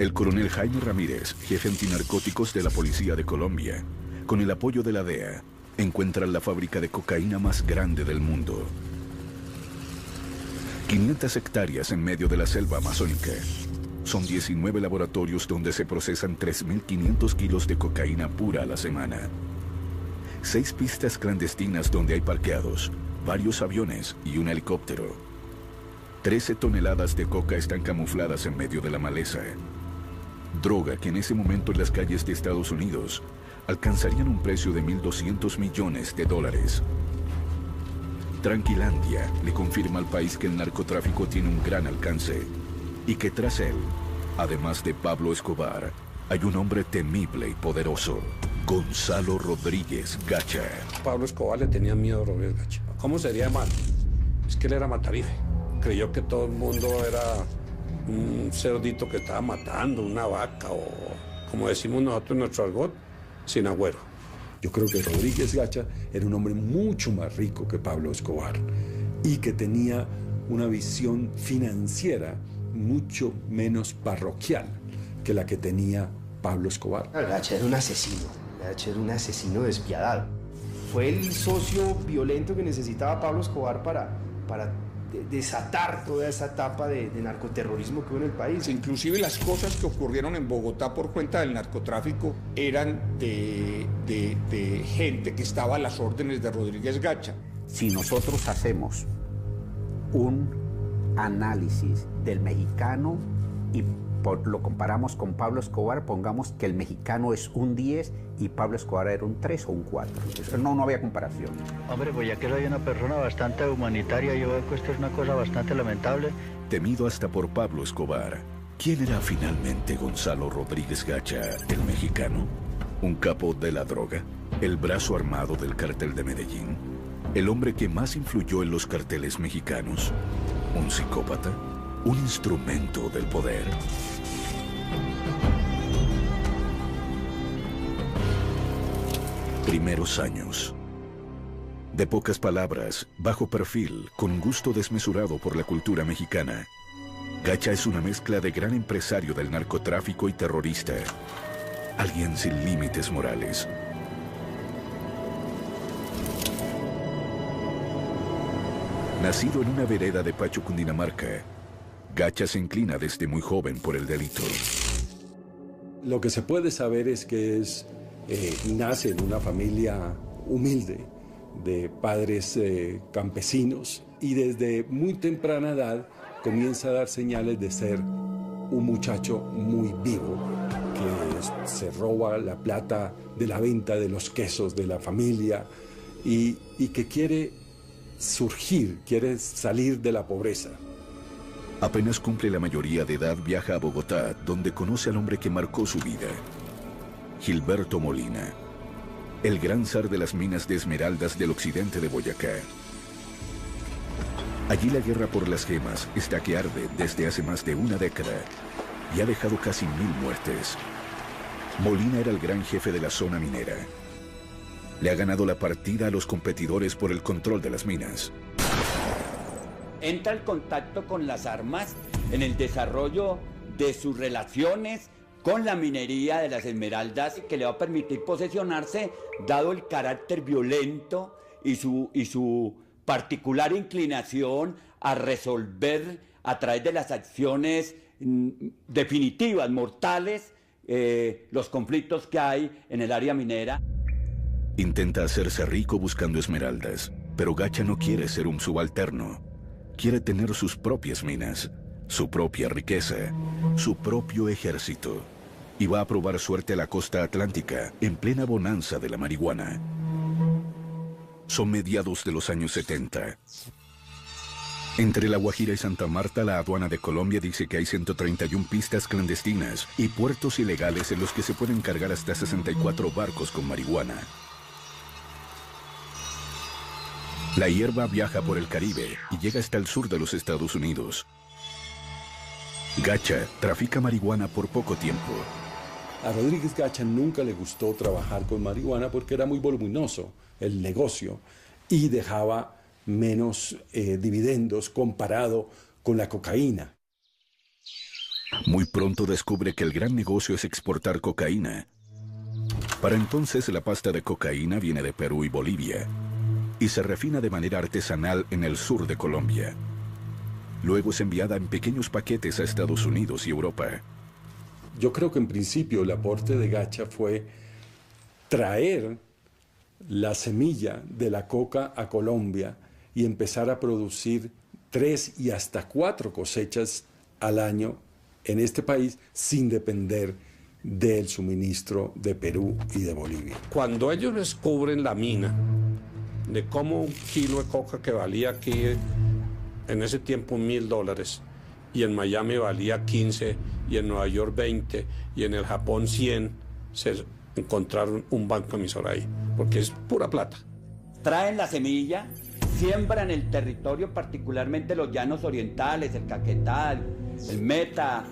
El coronel Jaime Ramírez, jefe antinarcóticos de la Policía de Colombia, con el apoyo de la DEA, encuentran la fábrica de cocaína más grande del mundo. 500 hectáreas en medio de la selva amazónica. Son 19 laboratorios donde se procesan 3.500 kilos de cocaína pura a la semana. 6 pistas clandestinas donde hay parqueados, varios aviones y un helicóptero. 13 toneladas de coca están camufladas en medio de la maleza. Droga que en ese momento en las calles de Estados Unidos alcanzarían un precio de $1.200 millones. Tranquilandia le confirma al país que el narcotráfico tiene un gran alcance y que tras él, además de Pablo Escobar, hay un hombre temible y poderoso, Gonzalo Rodríguez Gacha. Pablo Escobar le tenía miedo a Rodríguez Gacha. ¿Cómo sería mal? Es que él era matarife. Creyó que todo el mundo era un cerdito que estaba matando, una vaca o, como decimos nosotros en nuestro argot, sin agüero. Yo creo que Rodríguez Gacha era un hombre mucho más rico que Pablo Escobar y que tenía una visión financiera mucho menos parroquial que la que tenía Pablo Escobar. Gacha era un asesino, Gacha era un asesino despiadado. Fue el socio violento que necesitaba Pablo Escobar para desatar toda esa etapa de narcoterrorismo que hubo en el país. Inclusive las cosas que ocurrieron en Bogotá por cuenta del narcotráfico eran de gente que estaba a las órdenes de Rodríguez Gacha. Si nosotros hacemos un análisis del mexicano y lo comparamos con Pablo Escobar, pongamos que el mexicano es un 10 y Pablo Escobar era un 3 o un 4. Entonces, no había comparación. Hombre, pues ya que soy una persona bastante humanitaria, yo veo que esto es una cosa bastante lamentable. Temido hasta por Pablo Escobar, ¿quién era finalmente Gonzalo Rodríguez Gacha, el mexicano? ¿Un capo de la droga? ¿El brazo armado del cártel de Medellín? ¿El hombre que más influyó en los carteles mexicanos? ¿Un psicópata? ¿Un instrumento del poder? Primeros años. De pocas palabras, bajo perfil, con gusto desmesurado por la cultura mexicana. Gacha es una mezcla de gran empresario del narcotráfico y terrorista. Alguien sin límites morales. Nacido en una vereda de Pacho, Cundinamarca, Gacha se inclina desde muy joven por el delito. Lo que se puede saber es que nace en una familia humilde, de padres campesinos, y desde muy temprana edad comienza a dar señales de ser un muchacho muy vivo, que se roba la plata de la venta de los quesos de la familia y que quiere surgir, quiere salir de la pobreza. Apenas cumple la mayoría de edad, viaja a Bogotá, donde conoce al hombre que marcó su vida, Gilberto Molina, el gran zar de las minas de esmeraldas del occidente de Boyacá. Allí la guerra por las gemas está que arde desde hace más de una década y ha dejado casi 1000 muertes. Molina era el gran jefe de la zona minera. Le ha ganado la partida a los competidores por el control de las minas. Entra el contacto con las armas en el desarrollo de sus relaciones con la minería de las esmeraldas, que le va a permitir posesionarse, dado el carácter violento y su particular inclinación a resolver a través de las acciones definitivas, mortales, los conflictos que hay en el área minera. Intenta hacerse rico buscando esmeraldas, pero Gacha no quiere ser un subalterno. Quiere tener sus propias minas, su propia riqueza, su propio ejército. Y va a probar suerte a la costa atlántica, en plena bonanza de la marihuana. Son mediados de los años 70. Entre La Guajira y Santa Marta, la aduana de Colombia dice que hay 131 pistas clandestinas y puertos ilegales en los que se pueden cargar hasta 64 barcos con marihuana. La hierba viaja por el Caribe y llega hasta el sur de los Estados Unidos. Gacha trafica marihuana por poco tiempo. A Rodríguez Gacha nunca le gustó trabajar con marihuana porque era muy voluminoso el negocio y dejaba menos dividendos comparado con la cocaína. Muy pronto descubre que el gran negocio es exportar cocaína. Para entonces la pasta de cocaína viene de Perú y Bolivia y se refina de manera artesanal en el sur de Colombia. Luego es enviada en pequeños paquetes a Estados Unidos y Europa. Yo creo que en principio el aporte de Gacha fue traer la semilla de la coca a Colombia y empezar a producir 3 y hasta 4 cosechas al año en este país sin depender del suministro de Perú y de Bolivia. Cuando ellos descubren la mina, de cómo un kilo de coca que valía aquí en ese tiempo $1.000 y en Miami valía 15 y en Nueva York 20 y en el Japón 100, se encontraron un banco emisor ahí, porque es pura plata. Traen la semilla, siembran el territorio, particularmente los llanos orientales, el Caquetá, el Meta,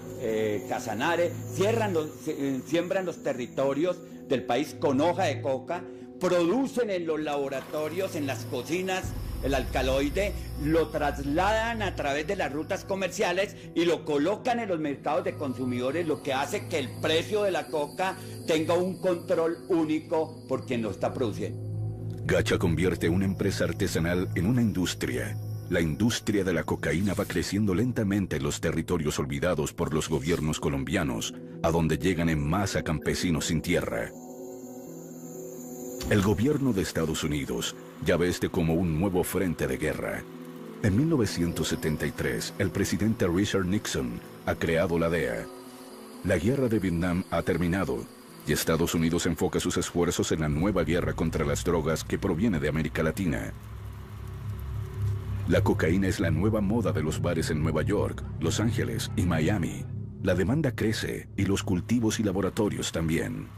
Casanare, siembran los territorios del país con hoja de coca, producen en los laboratorios, en las cocinas, el alcaloide, lo trasladan a través de las rutas comerciales y lo colocan en los mercados de consumidores, lo que hace que el precio de la coca tenga un control único por quien lo está produciendo. Gacha convierte una empresa artesanal en una industria. La industria de la cocaína va creciendo lentamente en los territorios olvidados por los gobiernos colombianos, a donde llegan en masa campesinos sin tierra. El gobierno de Estados Unidos ya ve este como un nuevo frente de guerra. En 1973, el presidente Richard Nixon ha creado la DEA. La guerra de Vietnam ha terminado y Estados Unidos enfoca sus esfuerzos en la nueva guerra contra las drogas que proviene de América Latina. La cocaína es la nueva moda de los bares en Nueva York, Los Ángeles y Miami. La demanda crece y los cultivos y laboratorios también.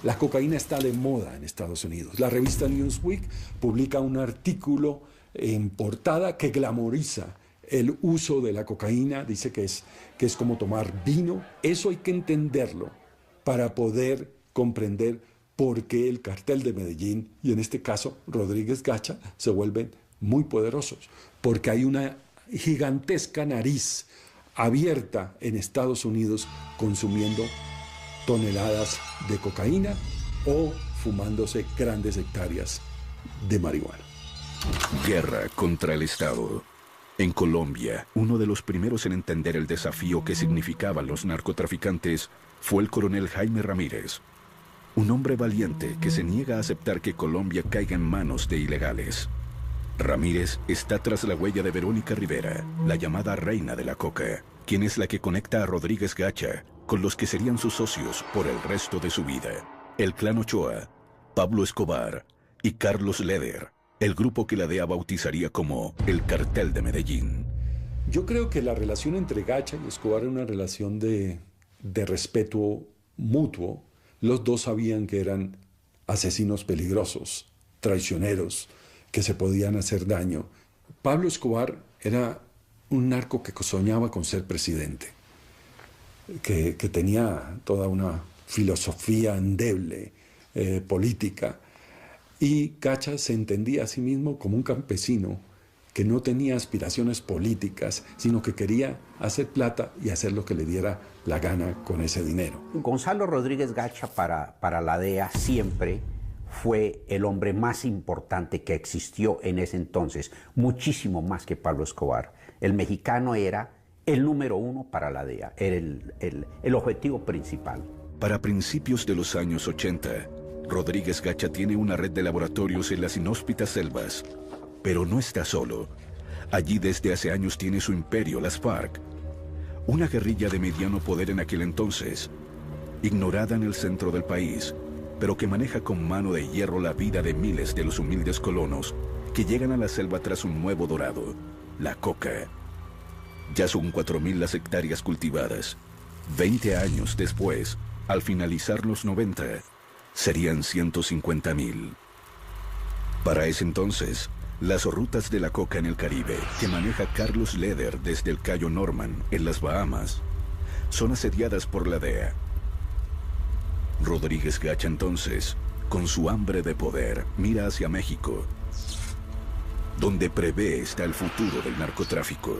La cocaína está de moda en Estados Unidos. La revista Newsweek publica un artículo en portada que glamoriza el uso de la cocaína. Dice que es como tomar vino. Eso hay que entenderlo para poder comprender por qué el cartel de Medellín, y en este caso Rodríguez Gacha, se vuelven muy poderosos. Porque hay una gigantesca nariz abierta en Estados Unidos consumiendo toneladas de cocaína o fumándose grandes hectáreas de marihuana. Guerra contra el Estado. En Colombia, uno de los primeros en entender el desafío que significaban los narcotraficantes fue el coronel Jaime Ramírez, un hombre valiente que se niega a aceptar que Colombia caiga en manos de ilegales. Ramírez está tras la huella de Verónica Rivera, la llamada reina de la coca, quien es la que conecta a Rodríguez Gacha con los que serían sus socios por el resto de su vida. El clan Ochoa, Pablo Escobar y Carlos Leder, el grupo que la DEA bautizaría como el Cartel de Medellín. Yo creo que la relación entre Gacha y Escobar era una relación de respeto mutuo. Los dos sabían que eran asesinos peligrosos, traicioneros, que se podían hacer daño. Pablo Escobar era un narco que soñaba con ser presidente, que tenía toda una filosofía endeble, política, y Gacha se entendía a sí mismo como un campesino que no tenía aspiraciones políticas, sino que quería hacer plata y hacer lo que le diera la gana con ese dinero. Gonzalo Rodríguez Gacha para la DEA siempre fue el hombre más importante que existió en ese entonces, muchísimo más que Pablo Escobar. El mexicano era el número 1 para la DEA, era el objetivo principal. Para principios de los años 80, Rodríguez Gacha tiene una red de laboratorios en las inhóspitas selvas. Pero no está solo. Allí desde hace años tiene su imperio, las FARC. Una guerrilla de mediano poder en aquel entonces, ignorada en el centro del país, pero que maneja con mano de hierro la vida de miles de los humildes colonos que llegan a la selva tras un nuevo dorado, la coca. Ya son 4.000 las hectáreas cultivadas. 20 años después, al finalizar los 90, serían 150.000. Para ese entonces, las rutas de la coca en el Caribe, que maneja Carlos Leder desde el Cayo Norman, en las Bahamas, son asediadas por la DEA. Rodríguez Gacha entonces, con su hambre de poder, mira hacia México, donde prevé está el futuro del narcotráfico.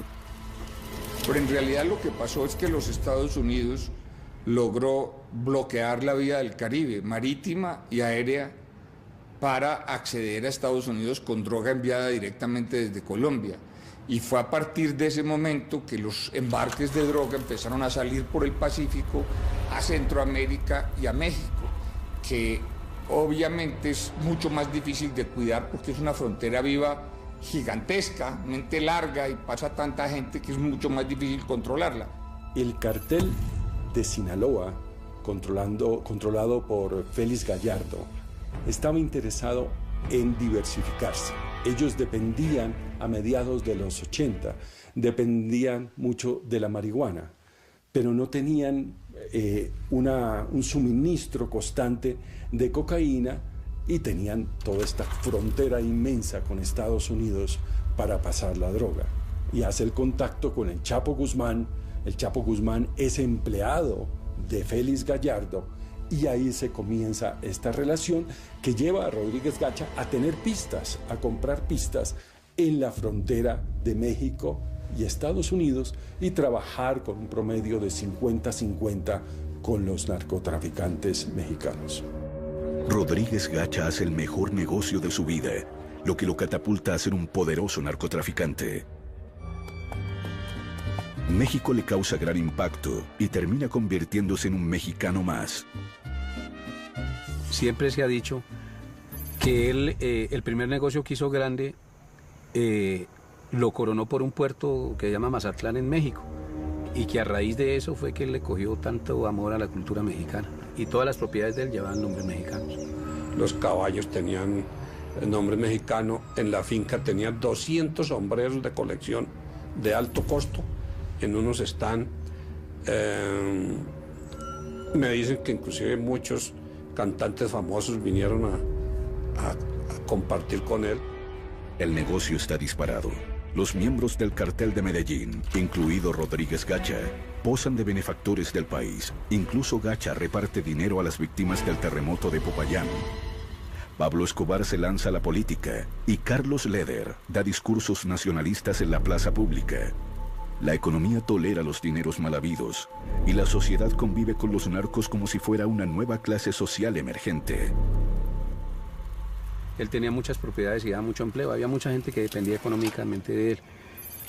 Pero en realidad lo que pasó es que los Estados Unidos logró bloquear la vía del Caribe, marítima y aérea, para acceder a Estados Unidos con droga enviada directamente desde Colombia. Y fue a partir de ese momento que los embarques de droga empezaron a salir por el Pacífico a Centroamérica y a México, que obviamente es mucho más difícil de cuidar porque es una frontera viva gigantescamente larga y pasa tanta gente que es mucho más difícil controlarla. El cartel de Sinaloa, controlado por Félix Gallardo, estaba interesado en diversificarse. Ellos dependían, a mediados de los 80, dependían mucho de la marihuana, pero no tenían un suministro constante de cocaína y tenían toda esta frontera inmensa con Estados Unidos para pasar la droga. Y hace el contacto con el Chapo Guzmán. El Chapo Guzmán es empleado de Félix Gallardo y ahí se comienza esta relación que lleva a Rodríguez Gacha a tener pistas, a comprar pistas en la frontera de México y Estados Unidos y trabajar con un promedio de 50-50 con los narcotraficantes mexicanos. Rodríguez Gacha hace el mejor negocio de su vida, lo que lo catapulta a ser un poderoso narcotraficante. México le causa gran impacto y termina convirtiéndose en un mexicano más. Siempre se ha dicho que él, el primer negocio que hizo grande, lo coronó por un puerto que se llama Mazatlán en México, y que a raíz de eso fue que él le cogió tanto amor a la cultura mexicana, y todas las propiedades de él llevaban nombres mexicanos. Los caballos tenían el nombre mexicano, en la finca tenía 200 sombreros de colección de alto costo, en unos están, me dicen que inclusive muchos cantantes famosos vinieron a compartir con él. El negocio está disparado. Los miembros del cartel de Medellín, incluido Rodríguez Gacha, posan de benefactores del país. Incluso Gacha reparte dinero a las víctimas del terremoto de Popayán. Pablo Escobar se lanza a la política y Carlos Leder da discursos nacionalistas en la plaza pública. La economía tolera los dineros mal habidos y la sociedad convive con los narcos como si fuera una nueva clase social emergente. Él tenía muchas propiedades y daba mucho empleo. Había mucha gente que dependía económicamente de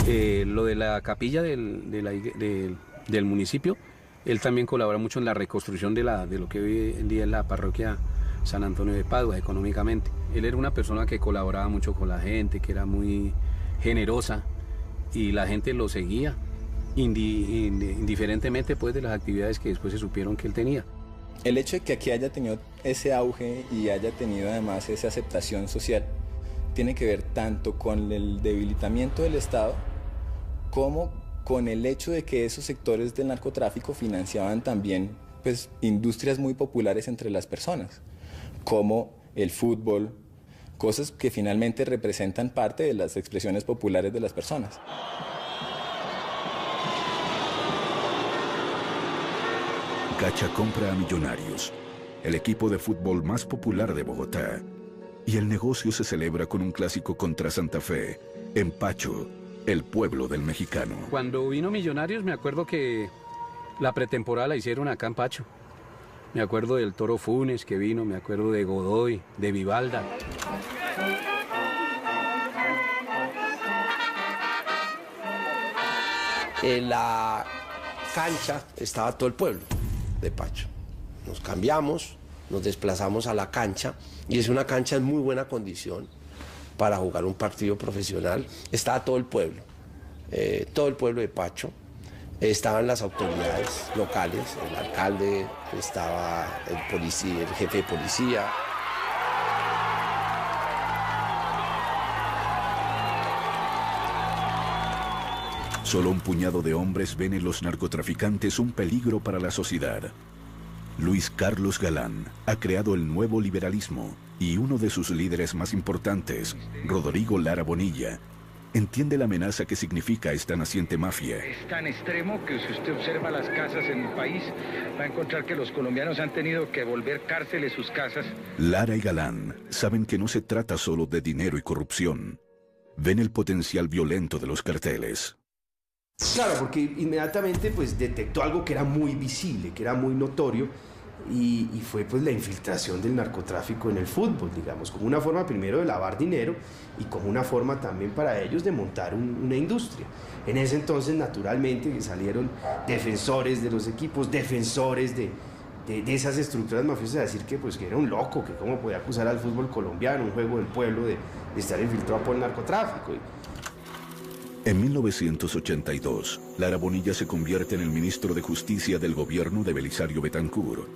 él. Lo de la capilla del municipio, él también colabora mucho en la reconstrucción de lo que hoy en día es la parroquia San Antonio de Padua, económicamente. Él era una persona que colaboraba mucho con la gente, que era muy generosa, y la gente lo seguía, indiferentemente pues, de las actividades que después se supieron que él tenía. El hecho de que aquí haya tenido ese auge y haya tenido además esa aceptación social tiene que ver tanto con el debilitamiento del Estado como con el hecho de que esos sectores del narcotráfico financiaban también pues, industrias muy populares entre las personas, como el fútbol, cosas que finalmente representan parte de las expresiones populares de las personas. Gacha compra a Millonarios, el equipo de fútbol más popular de Bogotá, y el negocio se celebra con un clásico contra Santa Fe, en Pacho, el pueblo del mexicano. Cuando vino Millonarios me acuerdo que la pretemporada la hicieron acá en Pacho. Me acuerdo del Toro Funes que vino, me acuerdo de Godoy, de Vivalda. En la cancha estaba todo el pueblo de Pacho. Nos cambiamos, nos desplazamos a la cancha y es una cancha en muy buena condición para jugar un partido profesional. Estaba todo el pueblo de Pacho. Estaban las autoridades locales, el alcalde, estaba el policía, el jefe de policía. Solo un puñado de hombres ven en los narcotraficantes un peligro para la sociedad. Luis Carlos Galán ha creado el nuevo liberalismo y uno de sus líderes más importantes, Rodrigo Lara Bonilla, entiende la amenaza que significa esta naciente mafia. Es tan extremo que si usted observa las casas en el país, va a encontrar que los colombianos han tenido que volver cárceles sus casas. Lara y Galán saben que no se trata solo de dinero y corrupción. Ven el potencial violento de los carteles. Claro, porque inmediatamente pues detectó algo que era muy visible, que era muy notorio, y fue pues la infiltración del narcotráfico en el fútbol, digamos, como una forma primero de lavar dinero y como una forma también para ellos de montar una industria. En ese entonces, naturalmente, salieron defensores de los equipos, defensores de esas estructuras mafiosas, a decir que, pues, que era un loco, que cómo podía acusar al fútbol colombiano, un juego del pueblo, de estar infiltrado por el narcotráfico. En 1982, Lara Bonilla se convierte en el ministro de Justicia del gobierno de Belisario Betancur,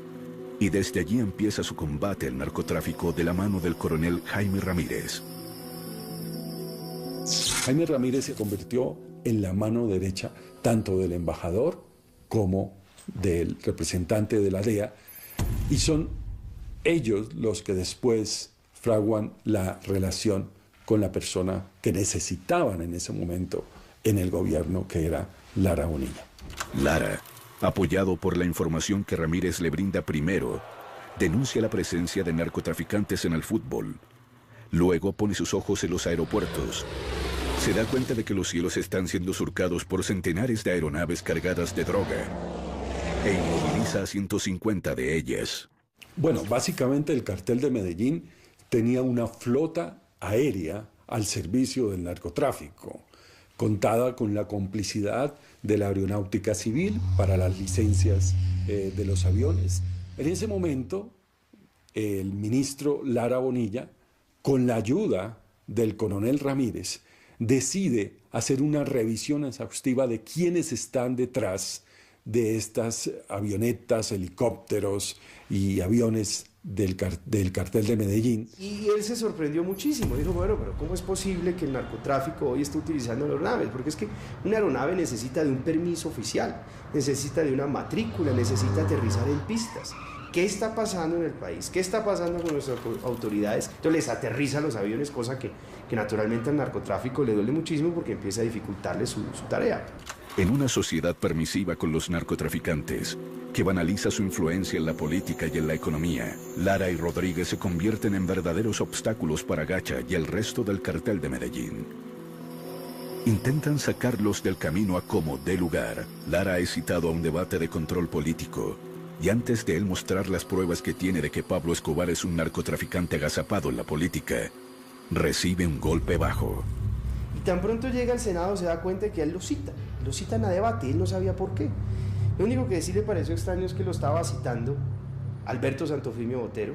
y desde allí empieza su combate al narcotráfico de la mano del coronel Jaime Ramírez. Jaime Ramírez se convirtió en la mano derecha tanto del embajador como del representante de la DEA, y son ellos los que después fraguan la relación con la persona que necesitaban en ese momento en el gobierno, que era Lara Bonilla. Lara, apoyado por la información que Ramírez le brinda primero, denuncia la presencia de narcotraficantes en el fútbol. Luego pone sus ojos en los aeropuertos. Se da cuenta de que los cielos están siendo surcados por centenares de aeronaves cargadas de droga e inmoviliza a 150 de ellas. Bueno, básicamente el cartel de Medellín tenía una flota aérea al servicio del narcotráfico, contada con la complicidad de la aeronáutica civil para las licencias de los aviones. En ese momento, el ministro Lara Bonilla, con la ayuda del coronel Ramírez, decide hacer una revisión exhaustiva de quiénes están detrás de estas avionetas, helicópteros y aviones del cartel de Medellín. Y él se sorprendió muchísimo, dijo, bueno, pero ¿cómo es posible que el narcotráfico hoy esté utilizando aeronaves? Porque es que una aeronave necesita de un permiso oficial, necesita de una matrícula, necesita aterrizar en pistas. ¿Qué está pasando en el país? ¿Qué está pasando con nuestras autoridades? Entonces les aterrizan los aviones, cosa que naturalmente al narcotráfico le duele muchísimo porque empieza a dificultarle su tarea. En una sociedad permisiva con los narcotraficantes, que banaliza su influencia en la política y en la economía, Lara y Rodríguez se convierten en verdaderos obstáculos para Gacha y el resto del cartel de Medellín. Intentan sacarlos del camino a como dé lugar. Lara es citado a un debate de control político, y antes de él mostrar las pruebas que tiene de que Pablo Escobar es un narcotraficante agazapado en la política, recibe un golpe bajo. Y tan pronto llega al Senado se da cuenta de que él lo citan a debate, él no sabía por qué. Lo único que sí le pareció extraño es que lo estaba citando Alberto Santofimio Botero,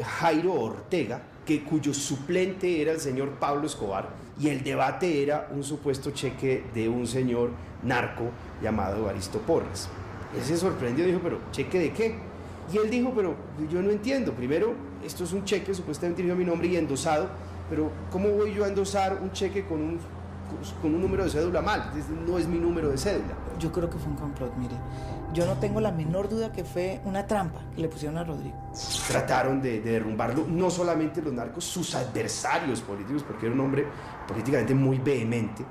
Jairo Ortega, cuyo suplente era el señor Pablo Escobar, y el debate era un supuesto cheque de un señor narco llamado Evaristo Porras. Él se sorprendió y dijo, ¿pero cheque de qué? Y él dijo, pero yo no entiendo, primero, esto es un cheque supuestamente dirigido a mi nombre y endosado, pero ¿cómo voy yo a endosar un cheque con un número de cédula mal? No es mi número de cédula. Yo creo que fue un complot, mire. Yo no tengo la menor duda que fue una trampa que le pusieron a Rodrigo. Trataron de derrumbarlo, no solamente los narcos, sus adversarios políticos, porque era un hombre políticamente muy vehemente,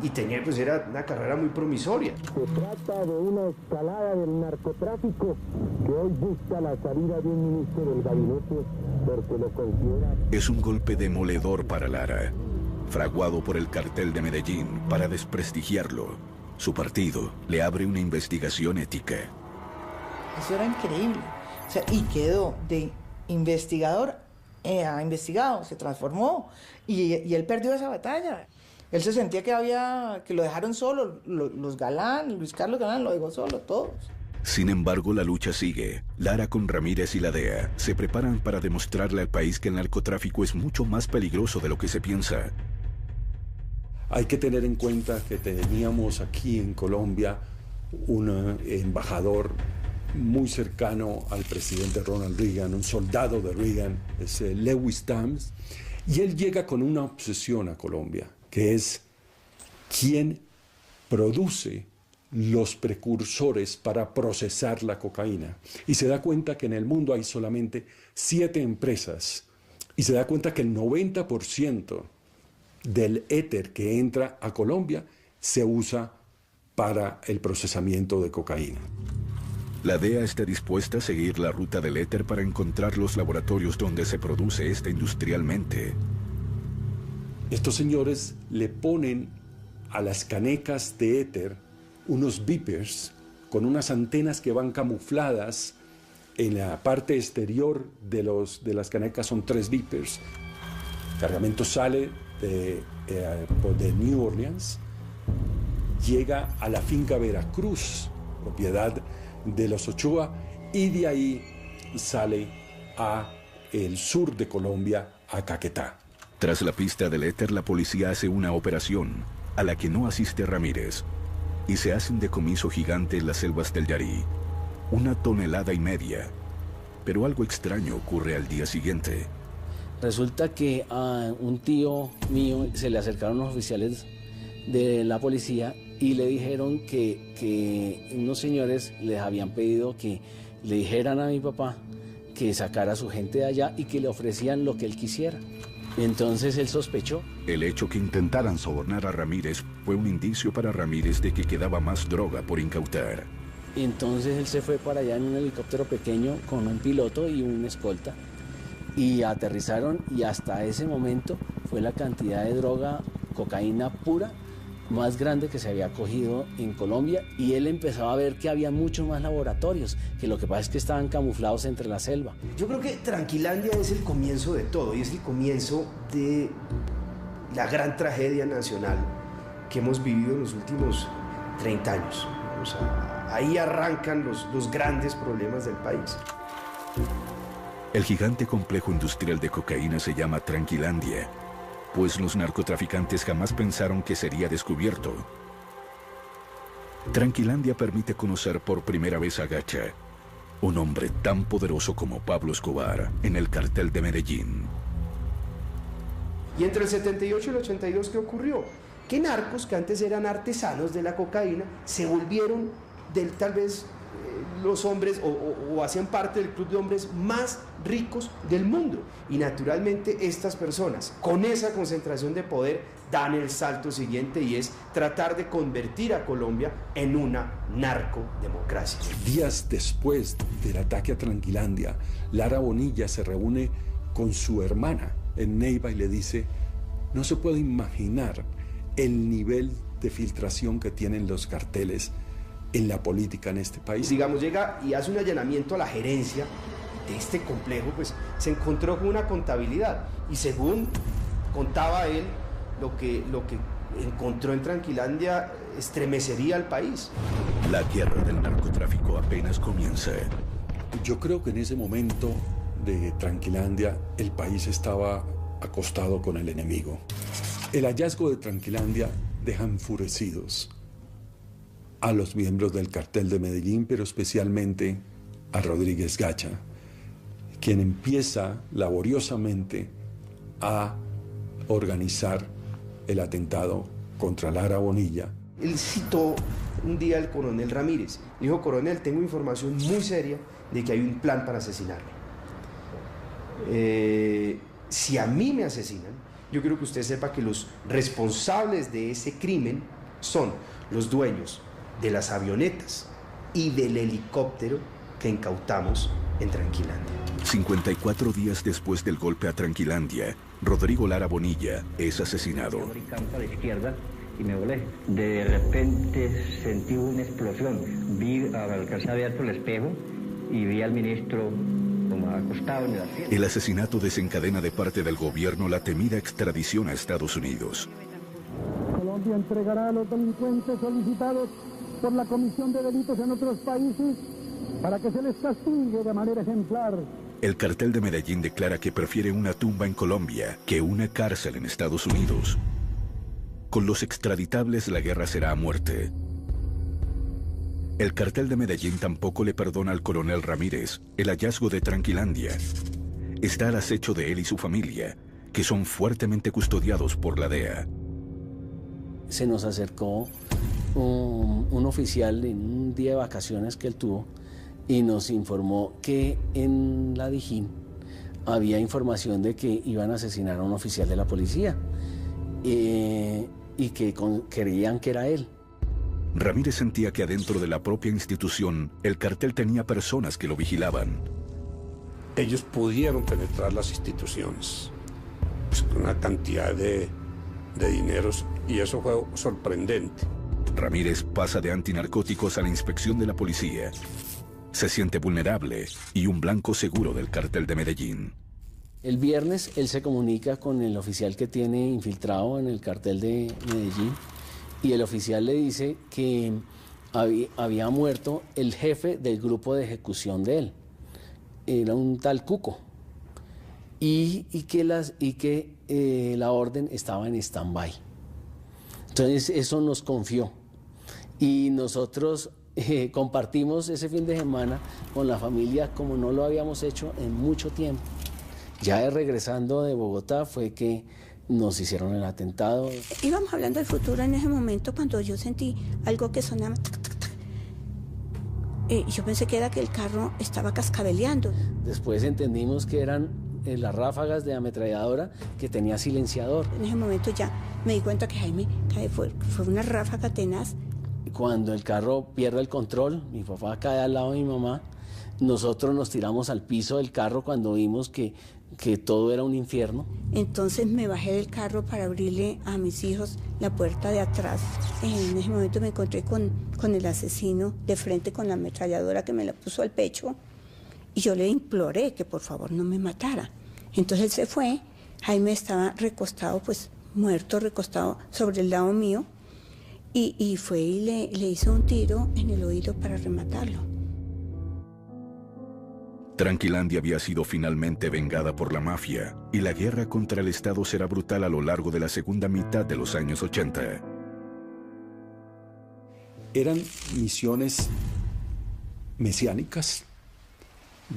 y tenía, pues era una carrera muy promisoria. Se trata de una escalada del narcotráfico que hoy busca la salida de un ministro del gabinete porque lo considera... Es un golpe demoledor para Lara, fraguado por el cartel de Medellín para desprestigiarlo. Su partido le abre una investigación ética. Eso era increíble. O sea, y quedó de investigador a investigado, se transformó y él perdió esa batalla. Él se sentía que lo dejaron solo, los Galán, Luis Carlos Galán lo dejó solo, todos. Sin embargo, la lucha sigue. Lara con Ramírez y la DEA se preparan para demostrarle al país que el narcotráfico es mucho más peligroso de lo que se piensa. Hay que tener en cuenta que teníamos aquí en Colombia un embajador muy cercano al presidente Ronald Reagan, un soldado de Reagan, es Lewis Tams, y él llega con una obsesión a Colombia, que es quién produce los precursores para procesar la cocaína. Y se da cuenta que en el mundo hay solamente 7 empresas, y se da cuenta que el 90% del éter que entra a Colombia se usa para el procesamiento de cocaína. La DEA está dispuesta a seguir la ruta del éter para encontrar los laboratorios donde se produce esta industrialmente. Estos señores le ponen a las canecas de éter unos beepers con unas antenas que van camufladas en la parte exterior de las canecas. Son 3 beepers. El cargamento sale de New Orleans, llega a la finca Veracruz, propiedad de los Ochoa, y de ahí sale a el sur de Colombia, a Caquetá. Tras la pista del éter, la policía hace una operación a la que no asiste Ramírez y se hace un decomiso gigante en las selvas del Yarí, 1,5 toneladas. Pero algo extraño ocurre al día siguiente. Resulta que a un tío mío se le acercaron los oficiales de la policía y le dijeron que unos señores les habían pedido que le dijeran a mi papá que sacara a su gente de allá y que le ofrecían lo que él quisiera. Entonces él sospechó. El hecho que intentaran sobornar a Ramírez fue un indicio para Ramírez de que quedaba más droga por incautar. Entonces él se fue para allá en un helicóptero pequeño con un piloto y un escolta y aterrizaron, y hasta ese momento fue la cantidad de droga, cocaína pura, más grande que se había cogido en Colombia, y él empezaba a ver que había muchos más laboratorios, que lo que pasa es que estaban camuflados entre la selva. Yo creo que Tranquilandia es el comienzo de todo, y es el comienzo de la gran tragedia nacional que hemos vivido en los últimos 30 años. O sea, ahí arrancan los grandes problemas del país. El gigante complejo industrial de cocaína se llama Tranquilandia, pues los narcotraficantes jamás pensaron que sería descubierto. Tranquilandia permite conocer por primera vez a Gacha, un hombre tan poderoso como Pablo Escobar en el cartel de Medellín. Y entre el 78 y el 82, ¿qué ocurrió? Que narcos que antes eran artesanos de la cocaína se volvieron tal vez los hombres o hacían parte del club de hombres más ricos del mundo. Y naturalmente estas personas, con esa concentración de poder, dan el salto siguiente, y es tratar de convertir a Colombia en una narcodemocracia. Días después del ataque a Tranquilandia, Lara Bonilla se reúne con su hermana en Neiva y le dice: no se puede imaginar el nivel de filtración que tienen los carteles en la política en este país. Digamos, llega y hace un allanamiento a la gerencia de este complejo, pues se encontró con una contabilidad, y según contaba él, lo que encontró en Tranquilandia estremecería al país. La guerra del narcotráfico apenas comienza. Yo creo que en ese momento de Tranquilandia el país estaba acostado con el enemigo. El hallazgo de Tranquilandia deja enfurecidos a los miembros del cartel de Medellín, pero especialmente a Rodríguez Gacha, quien empieza laboriosamente a organizar el atentado contra Lara Bonilla. Él citó un día al coronel Ramírez. Le dijo: coronel, tengo información muy seria de que hay un plan para asesinarme. Si a mí me asesinan, yo quiero que usted sepa que los responsables de ese crimen son los dueños de las avionetas y del helicóptero que incautamos en Tranquilandia. 54 días después del golpe a Tranquilandia, Rodrigo Lara Bonilla es asesinado. A la izquierda y me volé. De repente sentí una explosión. Alcancé a ver por el espejo y vi al ministro como acostado en el asiento. El asesinato desencadena de parte del gobierno la temida extradición a Estados Unidos. Colombia entregará a los delincuentes solicitados por la comisión de delitos en otros países para que se les castigue de manera ejemplar. El cartel de Medellín declara que prefiere una tumba en Colombia que una cárcel en Estados Unidos. Con los extraditables la guerra será a muerte. El cartel de Medellín tampoco le perdona al coronel Ramírez el hallazgo de Tranquilandia. Está al acecho de él y su familia, que son fuertemente custodiados por la DEA. Se nos acercó un oficial en un día de vacaciones que él tuvo y nos informó que en la Dijín había información de que iban a asesinar a un oficial de la policía y que creían que era él. Ramírez sentía que adentro de la propia institución el cartel tenía personas que lo vigilaban. Ellos pudieron penetrar las instituciones pues, con una cantidad de de dineros, y eso fue sorprendente. Ramírez pasa de antinarcóticos a la inspección de la policía. Se siente vulnerable y un blanco seguro del cártel de Medellín. El viernes él se comunica con el oficial que tiene infiltrado en el cartel de Medellín y el oficial le dice que había muerto el jefe del grupo de ejecución de él. Era un tal Cuco. Y que la orden estaba en stand-by. Entonces eso nos confió. Y nosotros compartimos ese fin de semana con la familia como no lo habíamos hecho en mucho tiempo. Ya regresando de Bogotá fue que nos hicieron el atentado. Íbamos hablando del futuro en ese momento cuando yo sentí algo que sonaba tac, tac, tac. Yo pensé que era que el carro estaba cascabeleando. Después entendimos que eran las ráfagas de ametralladora que tenía silenciador. En ese momento ya me di cuenta que Jaime fue una ráfaga tenaz. Cuando el carro pierde el control, mi papá cae al lado de mi mamá, nosotros nos tiramos al piso del carro cuando vimos que todo era un infierno. Entonces me bajé del carro para abrirle a mis hijos la puerta de atrás. En ese momento me encontré con el asesino de frente con la ametralladora que me la puso al pecho y yo le imploré que por favor no me matara. Entonces él se fue, Jaime estaba recostado, pues muerto, recostado sobre el lado mío y fue y le hizo un tiro en el oído para rematarlo. Tranquilandia había sido finalmente vengada por la mafia y la guerra contra el Estado será brutal a lo largo de la segunda mitad de los años 80. Eran misiones mesiánicas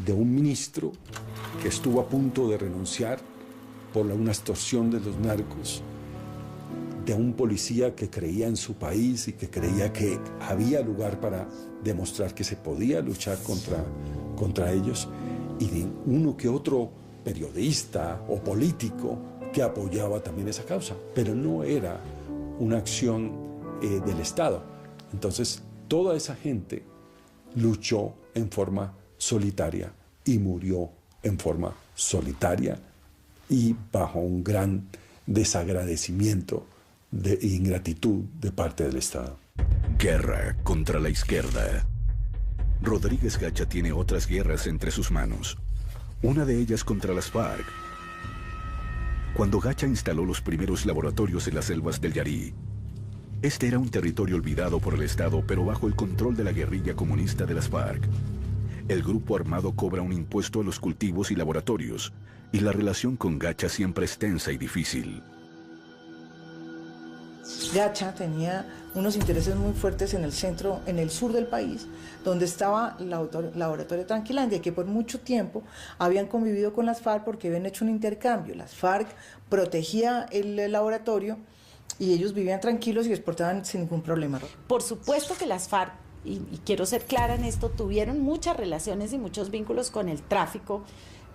de un ministro que estuvo a punto de renunciar por una extorsión de los narcos, de un policía que creía en su país y que creía que había lugar para demostrar que se podía luchar contra ellos, y de uno que otro periodista o político que apoyaba también esa causa, pero no era una acción del Estado. Entonces toda esa gente luchó en forma solitaria y murió en forma solitaria y bajo un gran desagradecimiento de ingratitud de parte del Estado. Guerra contra la izquierda. Rodríguez Gacha tiene otras guerras entre sus manos. Una de ellas contra las FARC. Cuando Gacha instaló los primeros laboratorios en las selvas del Yarí, este era un territorio olvidado por el Estado, pero bajo el control de la guerrilla comunista de las FARC. El grupo armado cobra un impuesto a los cultivos y laboratorios, y la relación con Gacha siempre es tensa y difícil. Gacha tenía unos intereses muy fuertes en el centro, en el sur del país, donde estaba el laboratorio Tranquilandia, que por mucho tiempo habían convivido con las FARC porque habían hecho un intercambio. Las FARC protegía el laboratorio y ellos vivían tranquilos y exportaban sin ningún problema. Por supuesto que las FARC, y quiero ser clara en esto, tuvieron muchas relaciones y muchos vínculos con el tráfico,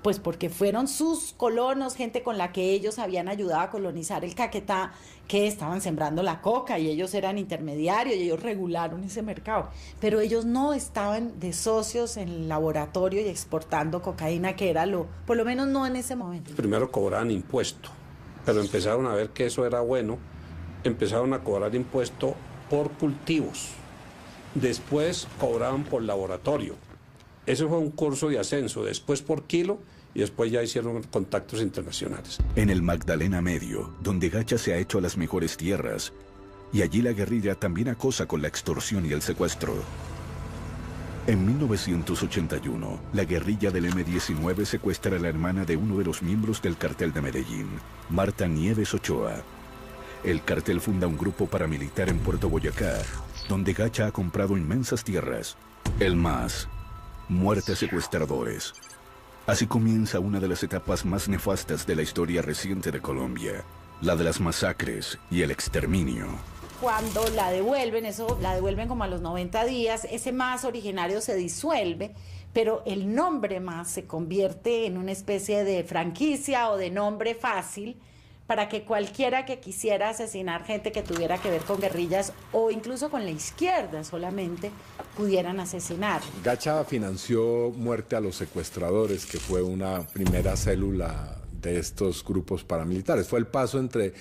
pues porque fueron sus colonos, gente con la que ellos habían ayudado a colonizar el Caquetá, que estaban sembrando la coca y ellos eran intermediarios y ellos regularon ese mercado. Pero ellos no estaban de socios en el laboratorio y exportando cocaína, que era por lo menos no en ese momento. Primero cobraban impuesto, pero empezaron a ver que eso era bueno, empezaron a cobrar impuesto por cultivos. Después cobraban por laboratorio. Ese fue un curso de ascenso, después por kilo y después ya hicieron contactos internacionales. En el Magdalena Medio, donde Gacha se ha hecho a las mejores tierras, y allí la guerrilla también acosa con la extorsión y el secuestro. En 1981, la guerrilla del M-19 secuestra a la hermana de uno de los miembros del cartel de Medellín, Marta Nieves Ochoa. El cartel funda un grupo paramilitar en Puerto Boyacá, donde Gacha ha comprado inmensas tierras. El MAS. Muerte a secuestradores. Así comienza una de las etapas más nefastas de la historia reciente de Colombia, la de las masacres y el exterminio. Cuando la devuelven, la devuelven como a los 90 días, ese MAS originario se disuelve, pero el nombre MAS se convierte en una especie de franquicia o de nombre fácil para que cualquiera que quisiera asesinar gente que tuviera que ver con guerrillas o incluso con la izquierda solamente pudieran asesinar. Gacha financió Muerte a los Secuestradores, que fue una primera célula de estos grupos paramilitares. Fue el paso entre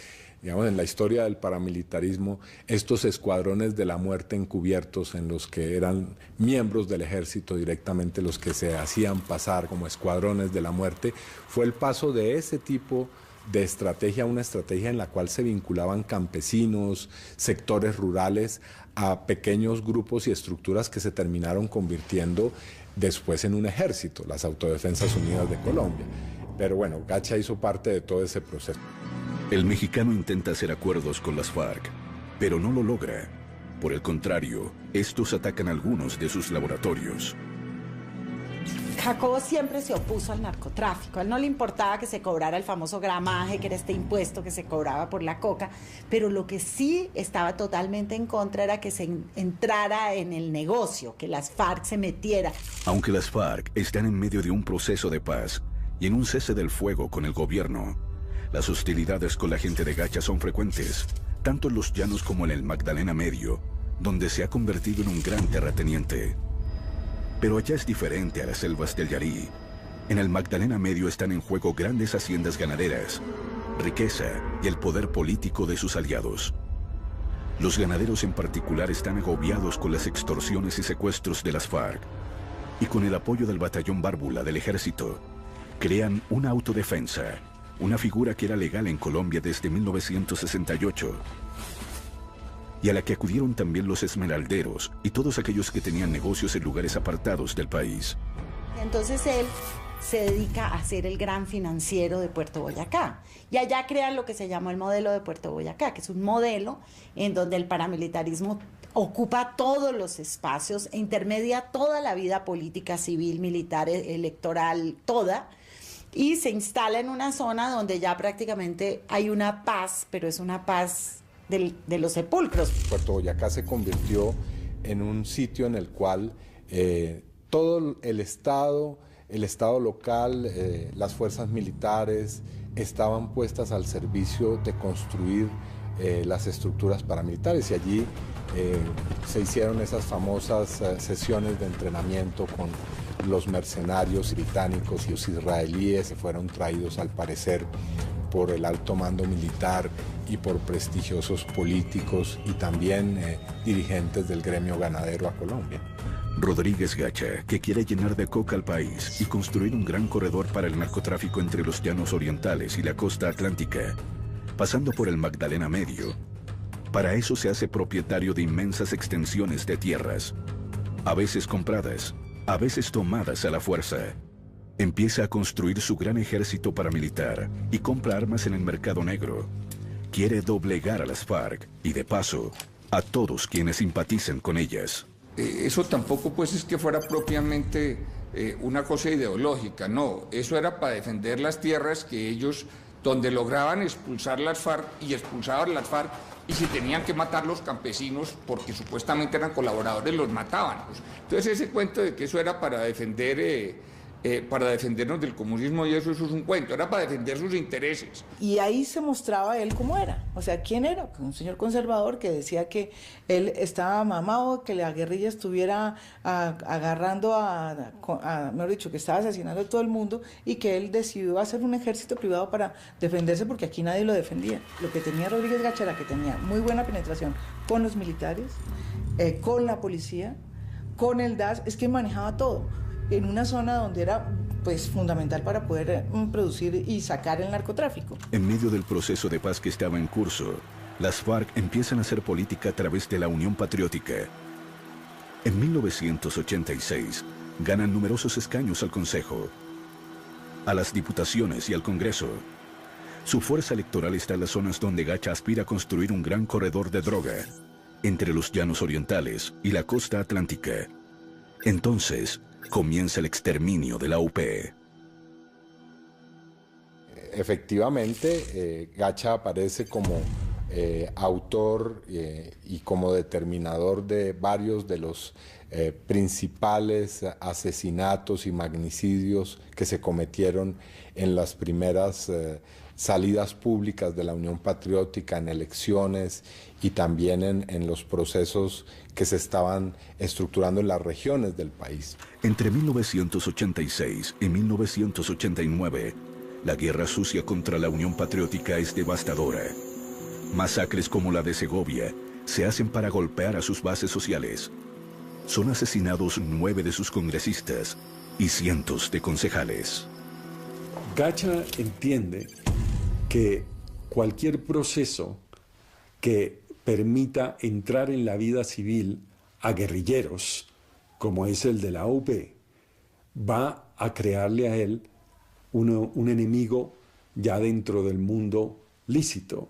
digamos, en la historia del paramilitarismo, estos escuadrones de la muerte encubiertos en los que eran miembros del ejército directamente los que se hacían pasar como escuadrones de la muerte, fue el paso de ese tipo de estrategia a una estrategia en la cual se vinculaban campesinos, sectores rurales, a pequeños grupos y estructuras que se terminaron convirtiendo después en un ejército, las Autodefensas Unidas de Colombia. Pero bueno, Gacha hizo parte de todo ese proceso. El mexicano intenta hacer acuerdos con las FARC, pero no lo logra. Por el contrario, estos atacan algunos de sus laboratorios. Jacobo siempre se opuso al narcotráfico. A él no le importaba que se cobrara el famoso gramaje, que era este impuesto que se cobraba por la coca, pero lo que sí estaba totalmente en contra era que se entrara en el negocio, que las FARC se metiera. Aunque las FARC están en medio de un proceso de paz y en un cese del fuego con el gobierno, las hostilidades con la gente de Gacha son frecuentes, tanto en los llanos como en el Magdalena Medio, donde se ha convertido en un gran terrateniente. Pero allá es diferente a las selvas del Yarí. En el Magdalena Medio están en juego grandes haciendas ganaderas, riqueza y el poder político de sus aliados. Los ganaderos en particular están agobiados con las extorsiones y secuestros de las FARC, y con el apoyo del batallón Bárbula del ejército, crean una autodefensa, una figura que era legal en Colombia desde 1968, y a la que acudieron también los esmeralderos y todos aquellos que tenían negocios en lugares apartados del país. Entonces él se dedica a ser el gran financiero de Puerto Boyacá. Y allá crean lo que se llamó el modelo de Puerto Boyacá, que es un modelo en donde el paramilitarismo ocupa todos los espacios e intermedia toda la vida política, civil, militar, electoral, toda, y se instala en una zona donde ya prácticamente hay una paz, pero es una paz de los sepulcros. Puerto Boyacá se convirtió en un sitio en el cual todo el Estado local, las fuerzas militares estaban puestas al servicio de construir las estructuras paramilitares, y allí se hicieron esas famosas sesiones de entrenamiento con los mercenarios británicos y los israelíes que fueron traídos al parecer por el alto mando militar y por prestigiosos políticos y también dirigentes del gremio ganadero a Colombia. Rodríguez Gacha, que quiere llenar de coca al país y construir un gran corredor para el narcotráfico entre los llanos orientales y la costa atlántica, pasando por el Magdalena Medio. Para eso se hace propietario de inmensas extensiones de tierras, a veces compradas, a veces tomadas a la fuerza. Empieza a construir su gran ejército paramilitar y compra armas en el mercado negro. Quiere doblegar a las FARC y, de paso, a todos quienes simpaticen con ellas. Eso tampoco pues es que fuera propiamente una cosa ideológica, no. Eso era para defender las tierras que ellos, donde lograban expulsar las FARC y expulsaban las FARC, y si tenían que matar los campesinos porque supuestamente eran colaboradores, los mataban. Entonces ese cuento de que eso era para defender... para defendernos del comunismo y eso es un cuento, era para defender sus intereses. Y ahí se mostraba él cómo era, o sea, ¿quién era? Un señor conservador que decía que él estaba mamado, que la guerrilla estuviera agarrando mejor dicho, que estaba asesinando a todo el mundo, y que él decidió hacer un ejército privado para defenderse porque aquí nadie lo defendía. Lo que tenía Rodríguez Gacha era que tenía muy buena penetración con los militares, con la policía, con el DAS, es que manejaba todo en una zona donde era pues fundamental para poder producir y sacar el narcotráfico. En medio del proceso de paz que estaba en curso, las FARC empiezan a hacer política a través de la Unión Patriótica. En 1986 ganan numerosos escaños al Consejo, a las diputaciones y al Congreso. Su fuerza electoral está en las zonas donde Gacha aspira a construir un gran corredor de droga entre los llanos orientales y la costa atlántica. Entonces comienza el exterminio de la UP. Efectivamente, Gacha aparece como autor y como determinador de varios de los principales asesinatos y magnicidios que se cometieron en las primeras salidas públicas de la Unión Patriótica, en elecciones y también en los procesos que se estaban estructurando en las regiones del país. Entre 1986 y 1989, la guerra sucia contra la Unión Patriótica es devastadora. Masacres como la de Segovia se hacen para golpear a sus bases sociales. Son asesinados 9 de sus congresistas y cientos de concejales. Gacha entiende que cualquier proceso que permita entrar en la vida civil a guerrilleros, como es el de la UP, va a crearle a él un enemigo ya dentro del mundo lícito,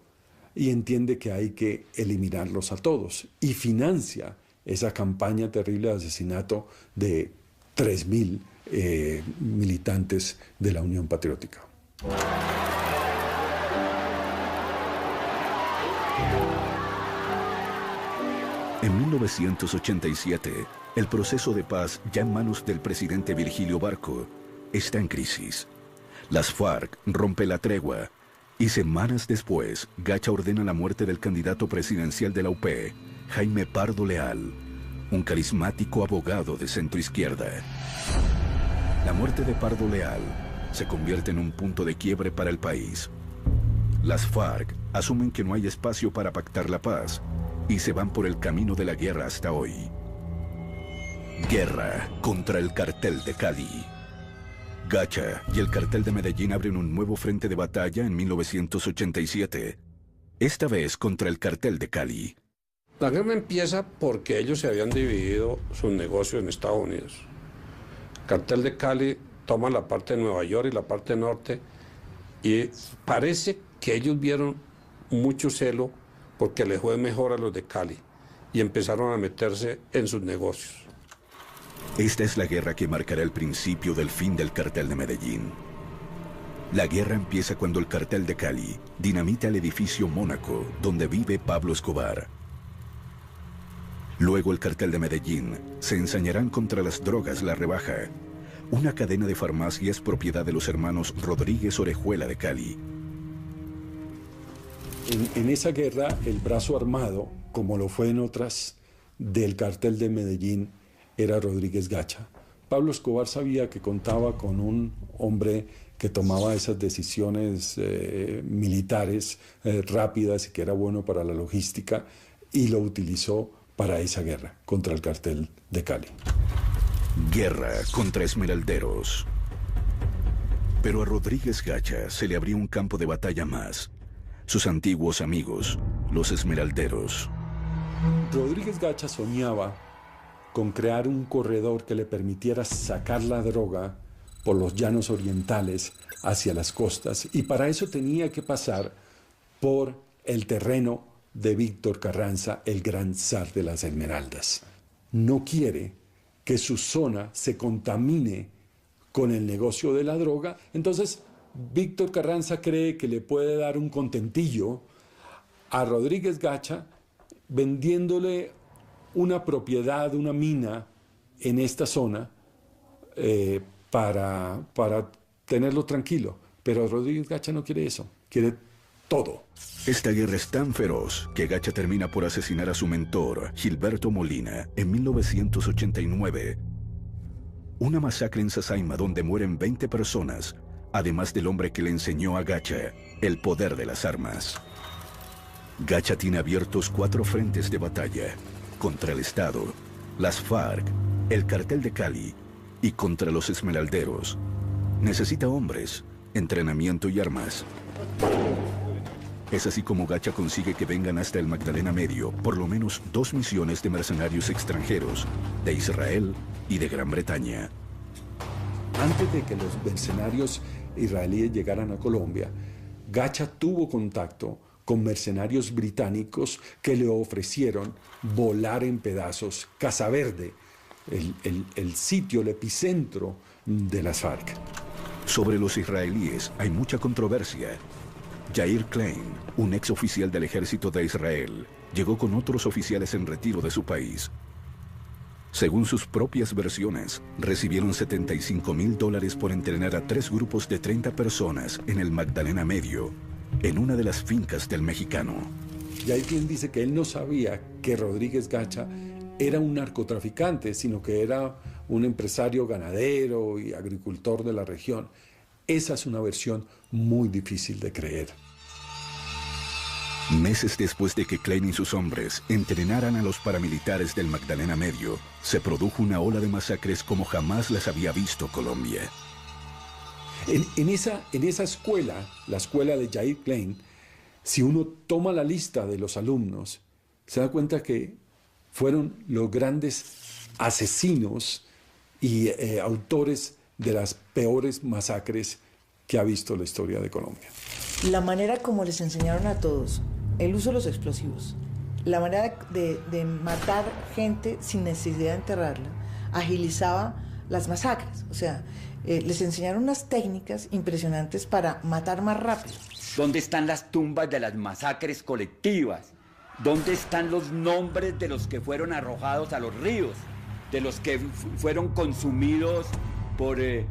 y entiende que hay que eliminarlos a todos, y financia esa campaña terrible de asesinato de 3.000 militantes de la Unión Patriótica. En 1987, el proceso de paz, ya en manos del presidente Virgilio Barco, está en crisis. Las FARC rompen la tregua y semanas después, Gacha ordena la muerte del candidato presidencial de la UP, Jaime Pardo Leal, un carismático abogado de centroizquierda. La muerte de Pardo Leal se convierte en un punto de quiebre para el país. Las FARC asumen que no hay espacio para pactar la paz y se van por el camino de la guerra hasta hoy. Guerra contra el cartel de Cali. Gacha y el cartel de Medellín abren un nuevo frente de batalla en 1987, esta vez contra el cartel de Cali. La guerra empieza porque ellos se habían dividido sus negocios en Estados Unidos. El cartel de Cali toma la parte de Nueva York y la parte norte, y parece que ellos vieron mucho celo porque les fue mejor a los de Cali y empezaron a meterse en sus negocios. Esta es la guerra que marcará el principio del fin del cartel de Medellín. La guerra empieza cuando el cartel de Cali dinamita el edificio Mónaco donde vive Pablo Escobar. Luego el cartel de Medellín se ensañarán contra las drogas La Rebaja, una cadena de farmacias propiedad de los hermanos Rodríguez Orejuela de Cali. En esa guerra, el brazo armado, como lo fue en otras, del cartel de Medellín, era Rodríguez Gacha. Pablo Escobar sabía que contaba con un hombre que tomaba esas decisiones militares rápidas y que era bueno para la logística, y lo utilizó para esa guerra contra el cartel de Cali. Guerra contra esmeralderos. Pero a Rodríguez Gacha se le abrió un campo de batalla más. Sus antiguos amigos, los esmeralderos. Rodríguez Gacha soñaba con crear un corredor que le permitiera sacar la droga por los llanos orientales hacia las costas, y para eso tenía que pasar por el terreno de Víctor Carranza, el gran zar de las esmeraldas. No quiere que su zona se contamine con el negocio de la droga, entonces Víctor Carranza cree que le puede dar un contentillo a Rodríguez Gacha vendiéndole una propiedad, una mina en esta zona para tenerlo tranquilo. Pero Rodríguez Gacha no quiere eso, quiere todo. Esta guerra es tan feroz que Gacha termina por asesinar a su mentor, Gilberto Molina, en 1989. Una masacre en Sasaima donde mueren 20 personas, además del hombre que le enseñó a Gacha el poder de las armas. Gacha tiene abiertos 4 frentes de batalla: contra el Estado, las FARC, el cartel de Cali y contra los esmeralderos. Necesita hombres, entrenamiento y armas. Es así como Gacha consigue que vengan hasta el Magdalena Medio por lo menos 2 misiones de mercenarios extranjeros, de Israel y de Gran Bretaña. Antes de que los mercenarios israelíes llegaran a Colombia, Gacha tuvo contacto con mercenarios británicos que le ofrecieron volar en pedazos Casa Verde, el sitio, el epicentro de las FARC. Sobre los israelíes hay mucha controversia. Yair Klein, un ex oficial del ejército de Israel, llegó con otros oficiales en retiro de su país. Según sus propias versiones, recibieron $75,000 por entrenar a 3 grupos de 30 personas en el Magdalena Medio, en una de las fincas del mexicano. Y hay quien dice que él no sabía que Rodríguez Gacha era un narcotraficante, sino que era un empresario ganadero y agricultor de la región. Esa es una versión muy difícil de creer. Meses después de que Klein y sus hombres entrenaran a los paramilitares del Magdalena Medio, se produjo una ola de masacres como jamás las había visto Colombia. En esa escuela, la escuela de Jair Klein, si uno toma la lista de los alumnos, se da cuenta que fueron los grandes asesinos y autores de las peores masacres que ha visto la historia de Colombia. La manera como les enseñaron a todos el uso de los explosivos, la manera de matar gente sin necesidad de enterrarla, agilizaba las masacres. O sea, les enseñaron unas técnicas impresionantes para matar más rápido. ¿Dónde están las tumbas de las masacres colectivas? ¿Dónde están los nombres de los que fueron arrojados a los ríos? De los que fueron consumidos en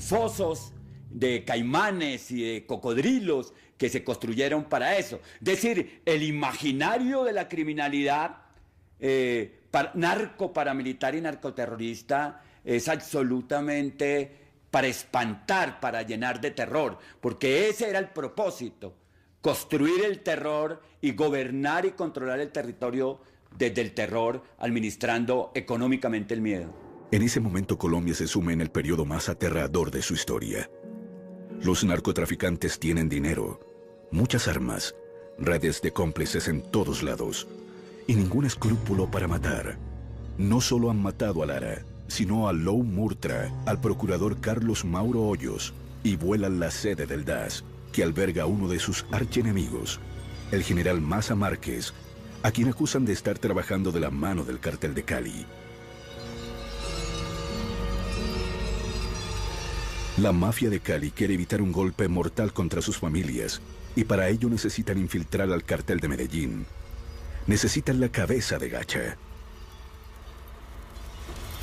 fosos de caimanes y de cocodrilos que se construyeron para eso. Es decir, el imaginario de la criminalidad narco, paramilitar y narcoterrorista es absolutamente para espantar, para llenar de terror, porque ese era el propósito, construir el terror y gobernar y controlar el territorio desde el terror, administrando económicamente el miedo. En ese momento Colombia se suma en el periodo más aterrador de su historia. Los narcotraficantes tienen dinero, muchas armas, redes de cómplices en todos lados y ningún escrúpulo para matar. No solo han matado a Lara, sino a Lou Murtra, al procurador Carlos Mauro Hoyos, y vuelan la sede del DAS, que alberga a uno de sus archienemigos, el general Maza Márquez, a quien acusan de estar trabajando de la mano del cartel de Cali. La mafia de Cali quiere evitar un golpe mortal contra sus familias y para ello necesitan infiltrar al cartel de Medellín. Necesitan la cabeza de Gacha.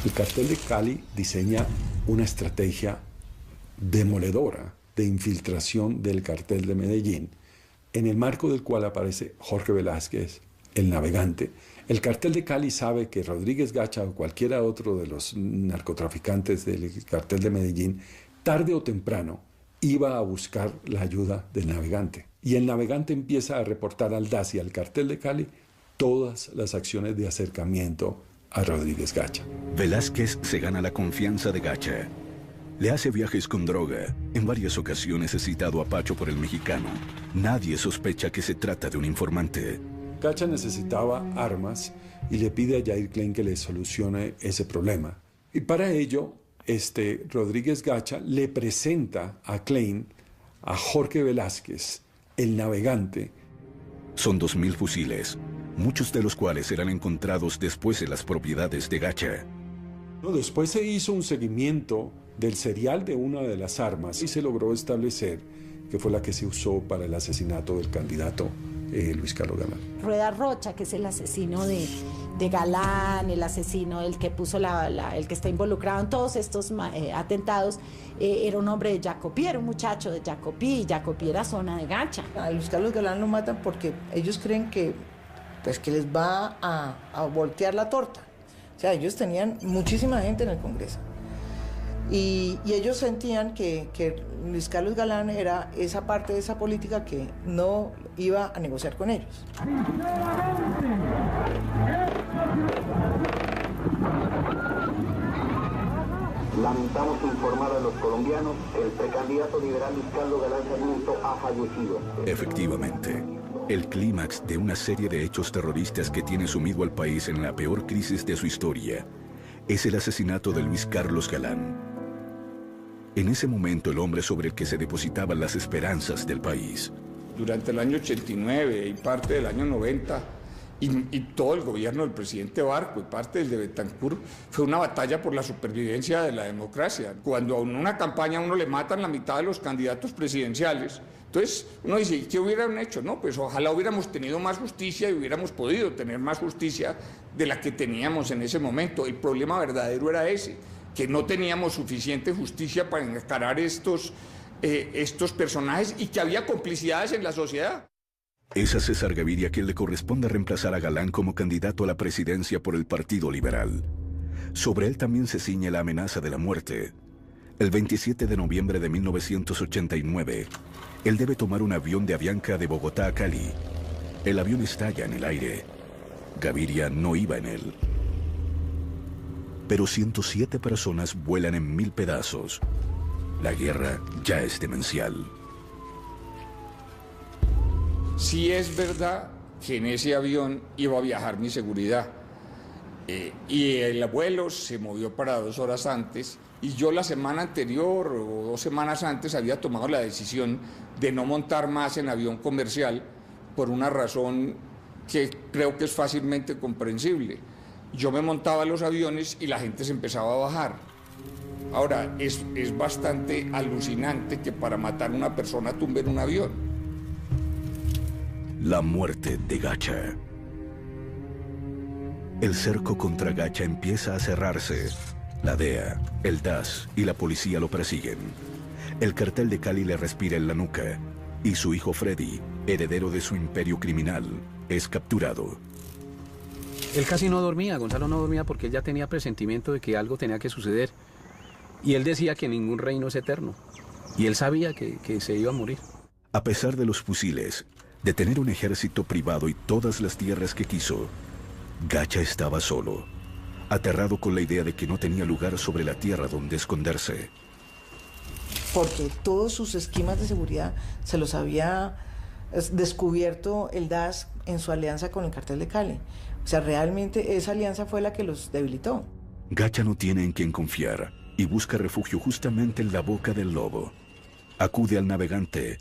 El cartel de Cali diseña una estrategia demoledora de infiltración del cartel de Medellín, en el marco del cual aparece Jorge Velázquez, el navegante. El cartel de Cali sabe que Rodríguez Gacha o cualquiera otro de los narcotraficantes del cartel de Medellín, tarde o temprano, iba a buscar la ayuda del navegante. Y el navegante empieza a reportar al DAS y al cartel de Cali todas las acciones de acercamiento a Rodríguez Gacha. Velázquez se gana la confianza de Gacha. Le hace viajes con droga. En varias ocasiones es citado a Pacho por el mexicano. Nadie sospecha que se trata de un informante. Gacha necesitaba armas y le pide a Jair Klein que le solucione ese problema. Y para ello, Rodríguez Gacha le presenta a Klein a Jorge Velázquez, el navegante. Son 2.000 fusiles, muchos de los cuales serán encontrados después en las propiedades de Gacha. Después se hizo un seguimiento del serial de una de las armas y se logró establecer que fue la que se usó para el asesinato del candidato Luis Carlos Galán. Rueda Rocha, que es el asesino de Galán, el asesino, el que puso el que está involucrado en todos estos atentados, era un hombre de Jacopí, era un muchacho de Jacopí, y Jacopí era zona de Gacha. A Luis Carlos Galán lo matan porque ellos creen que les va a voltear la torta. O sea, ellos tenían muchísima gente en el Congreso. Y ellos sentían que Luis Carlos Galán era esa parte de esa política que no iba a negociar con ellos. Lamentamos informar a los colombianos que el precandidato liberal Luis Carlos Galán Sarmiento ha fallecido. Efectivamente, el clímax de una serie de hechos terroristas que tiene sumido al país en la peor crisis de su historia es el asesinato de Luis Carlos Galán. En ese momento, el hombre sobre el que se depositaban las esperanzas del país. Durante el año 89 y parte del año 90, y todo el gobierno del presidente Barco y parte del de Betancur, fue una batalla por la supervivencia de la democracia. Cuando a una campaña a uno le matan la mitad de los candidatos presidenciales, entonces uno dice, ¿qué hubieran hecho? No, pues ojalá hubiéramos tenido más justicia y hubiéramos podido tener más justicia de la que teníamos en ese momento. El problema verdadero era ese, que no teníamos suficiente justicia para encarar estos personajes y que había complicidades en la sociedad. Es a César Gaviria quien le corresponde reemplazar a Galán como candidato a la presidencia por el Partido Liberal. Sobre él también se ciñe la amenaza de la muerte. El 27 de noviembre de 1989, él debe tomar un avión de Avianca de Bogotá a Cali. El avión estalla en el aire. Gaviria no iba en él. Pero 107 personas vuelan en 1000 pedazos. La guerra ya es demencial. Sí es verdad que en ese avión iba a viajar mi seguridad. Y el vuelo se movió para 2 horas antes. Y yo la semana anterior o 2 semanas antes había tomado la decisión de no montar más en avión comercial por una razón que creo que es fácilmente comprensible. Yo me montaba en los aviones y la gente se empezaba a bajar. Ahora, es bastante alucinante que para matar a una persona tumben un avión. La muerte de Gacha. El cerco contra Gacha empieza a cerrarse. La DEA, el DAS y la policía lo persiguen. El cartel de Cali le respira en la nuca. Y su hijo Freddy, heredero de su imperio criminal, es capturado. Él casi no dormía, Gonzalo no dormía porque él ya tenía presentimiento de que algo tenía que suceder. Y él decía que ningún reino es eterno. Y él sabía que se iba a morir. A pesar de los fusiles, de tener un ejército privado y todas las tierras que quiso, Gacha estaba solo, aterrado con la idea de que no tenía lugar sobre la tierra donde esconderse. Porque todos sus esquemas de seguridad se los había descubierto el DAS en su alianza con el cartel de Cali. O sea, realmente esa alianza fue la que los debilitó. Gacha no tiene en quien confiar y busca refugio justamente en la boca del lobo. Acude al navegante,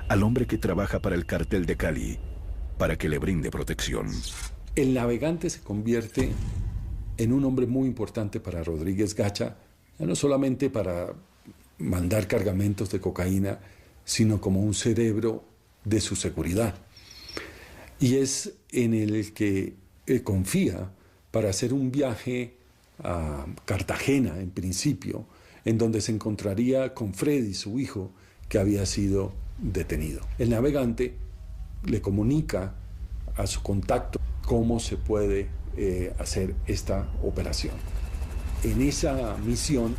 al hombre que trabaja para el cartel de Cali, para que le brinde protección. El navegante se convierte en un hombre muy importante para Rodríguez Gacha, ya no solamente para mandar cargamentos de cocaína, sino como un cerebro de su seguridad. Y es en el que confía para hacer un viaje a Cartagena, en principio, en donde se encontraría con Freddy, su hijo, que había sido detenido. El navegante le comunica a su contacto cómo se puede hacer esta operación. En esa misión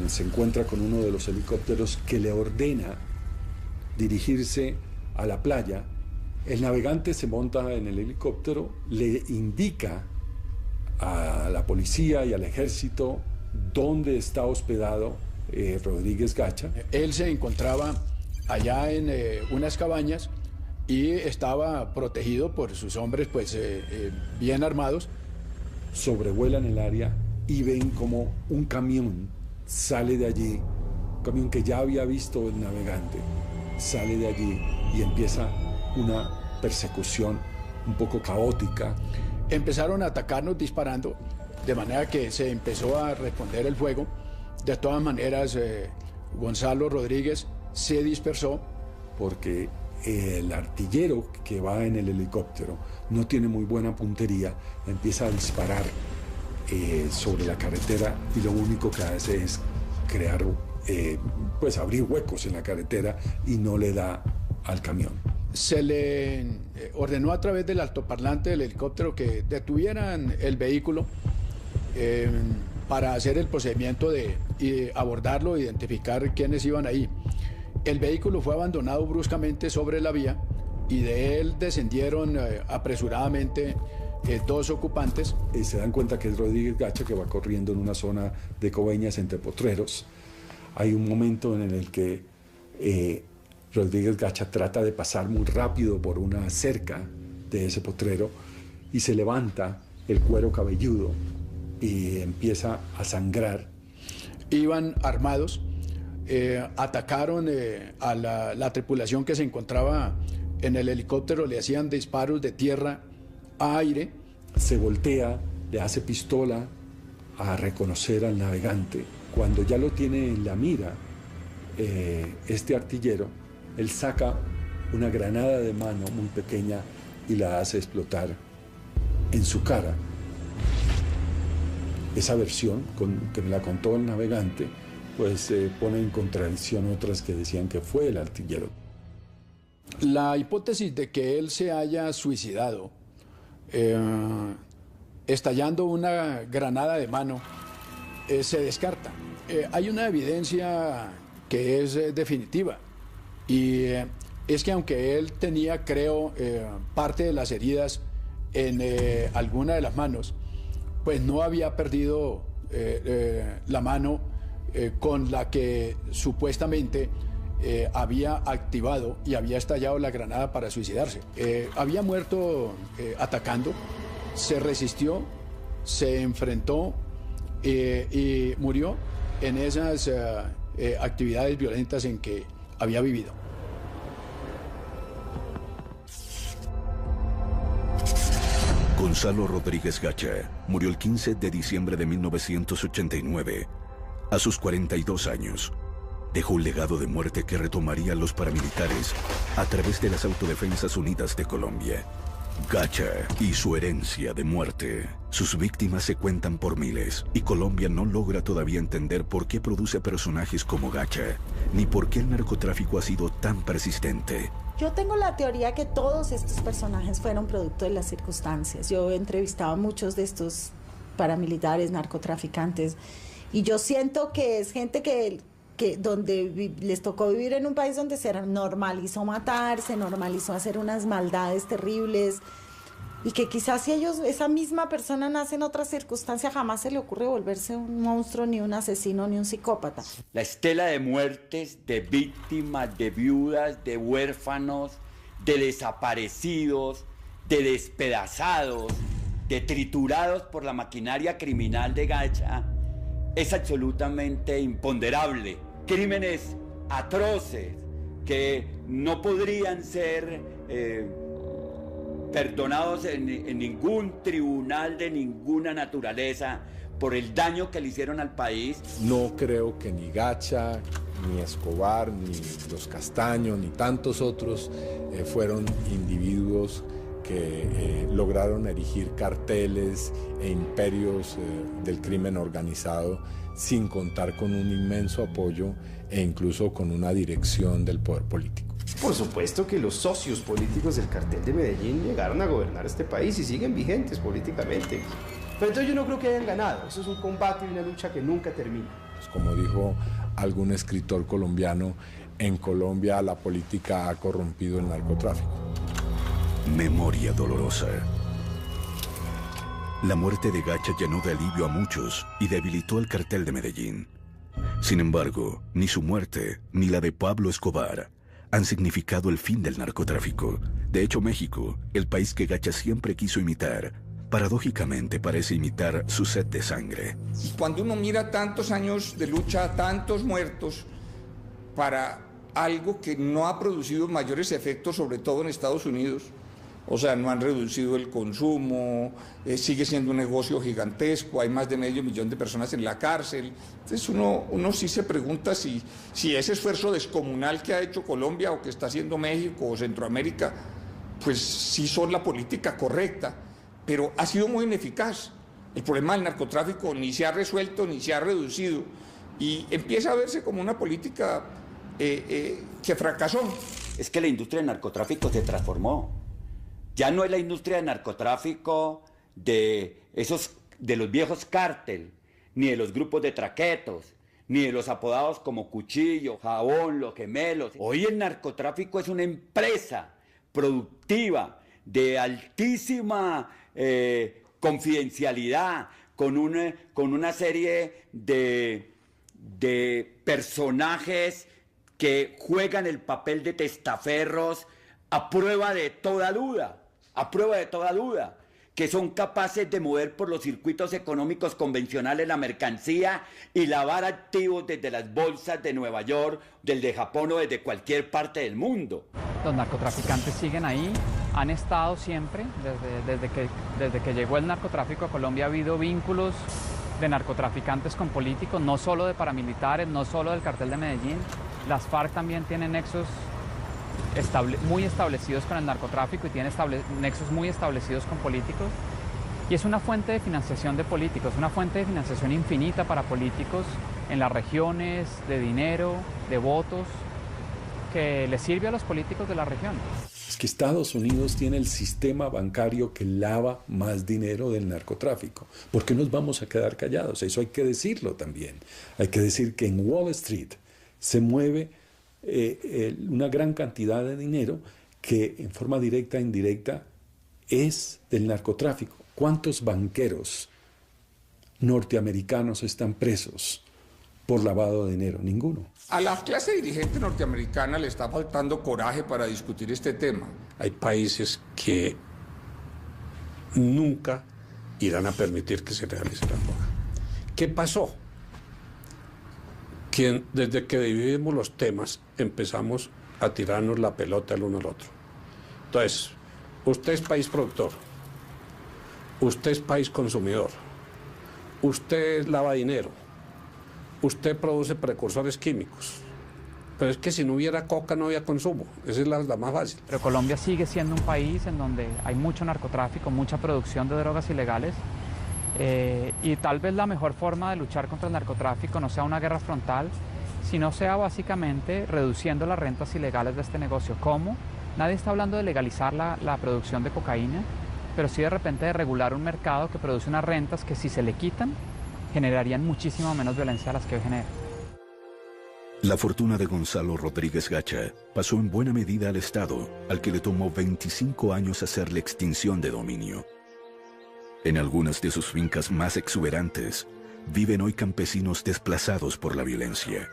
se encuentra con uno de los helicópteros que le ordena dirigirse a la playa. El navegante se monta en el helicóptero, le indica a la policía y al ejército dónde está hospedado Rodríguez Gacha. Él se encontraba allá en unas cabañas y estaba protegido por sus hombres pues bien armados. Sobrevuelan el área y ven como un camión sale de allí, un camión que ya había visto el navegante, sale de allí y empieza una persecución un poco caótica. Empezaron a atacarnos disparando, de manera que se empezó a responder el fuego. De todas maneras, Gonzalo Rodríguez se dispersó. Porque el artillero que va en el helicóptero no tiene muy buena puntería, empieza a disparar sobre la carretera y lo único que hace es crear, pues abrir huecos en la carretera y no le da al camión. Se le ordenó a través del altoparlante del helicóptero que detuvieran el vehículo para hacer el procedimiento de abordarlo e identificar quiénes iban ahí. El vehículo fue abandonado bruscamente sobre la vía y de él descendieron apresuradamente 2 ocupantes. Se dan cuenta que es Rodríguez Gacha, que va corriendo en una zona de Coveñas entre potreros. Hay un momento en el que Rodríguez Gacha trata de pasar muy rápido por una cerca de ese potrero y se levanta el cuero cabelludo y empieza a sangrar. Iban armados, atacaron a la tripulación que se encontraba en el helicóptero, le hacían disparos de tierra a aire. Se voltea, le hace pistola a reconocer al navegante. Cuando ya lo tiene en la mira, este artillero, él saca una granada de mano muy pequeña y la hace explotar en su cara. Esa versión que me la contó el navegante, pues pone en contradicción otras que decían que fue el artillero. La hipótesis de que él se haya suicidado estallando una granada de mano se descarta. hay una evidencia que es definitiva, y es que aunque él tenía, creo, parte de las heridas en alguna de las manos, pues no había perdido la mano con la que supuestamente había activado y había estallado la granada para suicidarse. Había muerto atacando, se resistió, se enfrentó y murió en esas actividades violentas en que había vivido. Gonzalo Rodríguez Gacha murió el 15 de diciembre de 1989, a sus 42 años. Dejó un legado de muerte que retomarían los paramilitares a través de las Autodefensas Unidas de Colombia. Gacha y su herencia de muerte. Sus víctimas se cuentan por miles y Colombia no logra todavía entender por qué produce personajes como Gacha, ni por qué el narcotráfico ha sido tan persistente. Yo tengo la teoría que todos estos personajes fueron producto de las circunstancias. Yo he entrevistado a muchos de estos paramilitares, narcotraficantes, y yo siento que es gente que donde les tocó vivir en un país donde se normalizó matar, se normalizó hacer unas maldades terribles, y que quizás si ellos, esa misma persona nace en otra circunstancia, jamás se le ocurre volverse un monstruo, ni un asesino, ni un psicópata. La estela de muertes, de víctimas, de viudas, de huérfanos, de desaparecidos, de despedazados, de triturados por la maquinaria criminal de Gacha, es absolutamente imponderable. Crímenes atroces que no podrían ser perdonados en ningún tribunal de ninguna naturaleza por el daño que le hicieron al país. No creo que ni Gacha, ni Escobar, ni los Castaño, ni tantos otros fueron individuos que lograron erigir carteles e imperios del crimen organizado sin contar con un inmenso apoyo e incluso con una dirección del poder político. Por supuesto que los socios políticos del cartel de Medellín llegaron a gobernar este país y siguen vigentes políticamente. Pero entonces yo no creo que hayan ganado. Eso es un combate y una lucha que nunca termina. Pues como dijo algún escritor colombiano, en Colombia la política ha corrompido el narcotráfico. Memoria dolorosa. La muerte de Gacha llenó de alivio a muchos y debilitó al cartel de Medellín. Sin embargo, ni su muerte ni la de Pablo Escobar han significado el fin del narcotráfico. De hecho, México, el país que Gacha siempre quiso imitar, paradójicamente parece imitar su sed de sangre. Cuando uno mira tantos años de lucha, tantos muertos, para algo que no ha producido mayores efectos, sobre todo en Estados Unidos, o sea, no han reducido el consumo, sigue siendo un negocio gigantesco, hay más de medio millón de personas en la cárcel. Entonces uno sí se pregunta si ese esfuerzo descomunal que ha hecho Colombia o que está haciendo México o Centroamérica, pues sí son la política correcta, pero ha sido muy ineficaz. El problema del narcotráfico ni se ha resuelto ni se ha reducido y empieza a verse como una política que fracasó. Es que la industria del narcotráfico se transformó. Ya no es la industria del narcotráfico de los viejos cártel, ni de los grupos de traquetos, ni de los apodados como Cuchillo, Jabón, Los Gemelos. Hoy el narcotráfico es una empresa productiva de altísima confidencialidad, con una serie de personajes que juegan el papel de testaferros a prueba de toda duda, que son capaces de mover por los circuitos económicos convencionales la mercancía y lavar activos desde las bolsas de Nueva York, de Japón o desde cualquier parte del mundo. Los narcotraficantes siguen ahí, han estado siempre, desde que llegó el narcotráfico a Colombia ha habido vínculos de narcotraficantes con políticos, no solo de paramilitares, no solo del cartel de Medellín. Las FARC también tienen nexos muy establecidos con el narcotráfico y tienen nexos muy establecidos con políticos. Y es una fuente de financiación de políticos, una fuente de financiación infinita para políticos en las regiones, de dinero, de votos, que les sirve a los políticos de la región. Es que Estados Unidos tiene el sistema bancario que lava más dinero del narcotráfico. ¿Por qué nos vamos a quedar callados? Eso hay que decirlo también. Hay que decir que en Wall Street se mueve una gran cantidad de dinero que en forma directa e indirecta es del narcotráfico. ¿Cuántos banqueros norteamericanos están presos por lavado de dinero? Ninguno. A la clase dirigente norteamericana le está faltando coraje para discutir este tema. Hay países que nunca irán a permitir que se realice la droga. ¿Qué pasó? Que desde que dividimos los temas empezamos a tirarnos la pelota el uno al otro. Entonces, usted es país productor, usted es país consumidor, usted lava dinero, usted produce precursores químicos. Pero es que si no hubiera coca no había consumo. Esa es la más fácil. Pero Colombia sigue siendo un país en donde hay mucho narcotráfico, mucha producción de drogas ilegales. Y tal vez la mejor forma de luchar contra el narcotráfico no sea una guerra frontal, sino sea básicamente reduciendo las rentas ilegales de este negocio. ¿Cómo? Nadie está hablando de legalizar la producción de cocaína, pero sí de repente de regular un mercado que produce unas rentas que si se le quitan, generarían muchísimo menos violencia a las que hoy genera. La fortuna de Gonzalo Rodríguez Gacha pasó en buena medida al Estado, al que le tomó 25 años hacer la extinción de dominio. En algunas de sus fincas más exuberantes, viven hoy campesinos desplazados por la violencia.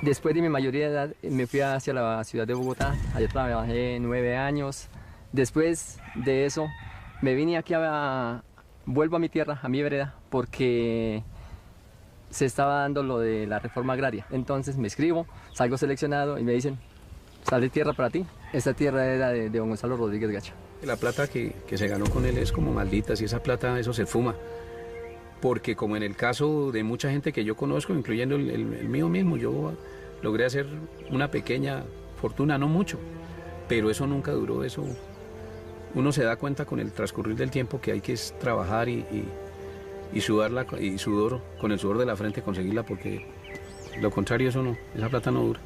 Después de mi mayoría de edad, me fui hacia la ciudad de Bogotá. Allá trabajé 9 años. Después de eso, me vine aquí vuelvo a mi tierra, a mi vereda, porque se estaba dando lo de la reforma agraria. Entonces me inscribo, salgo seleccionado y me dicen, sale tierra para ti. Esta tierra era de don Gonzalo Rodríguez Gacha. La plata que se ganó con él es como maldita, si esa plata, eso se fuma. Porque como en el caso de mucha gente que yo conozco, incluyendo el mío mismo, yo logré hacer una pequeña fortuna, no mucho, pero eso nunca duró, eso uno se da cuenta con el transcurrir del tiempo que hay que trabajar y sudarla, y con el sudor de la frente conseguirla, porque lo contrario eso no, esa plata no dura.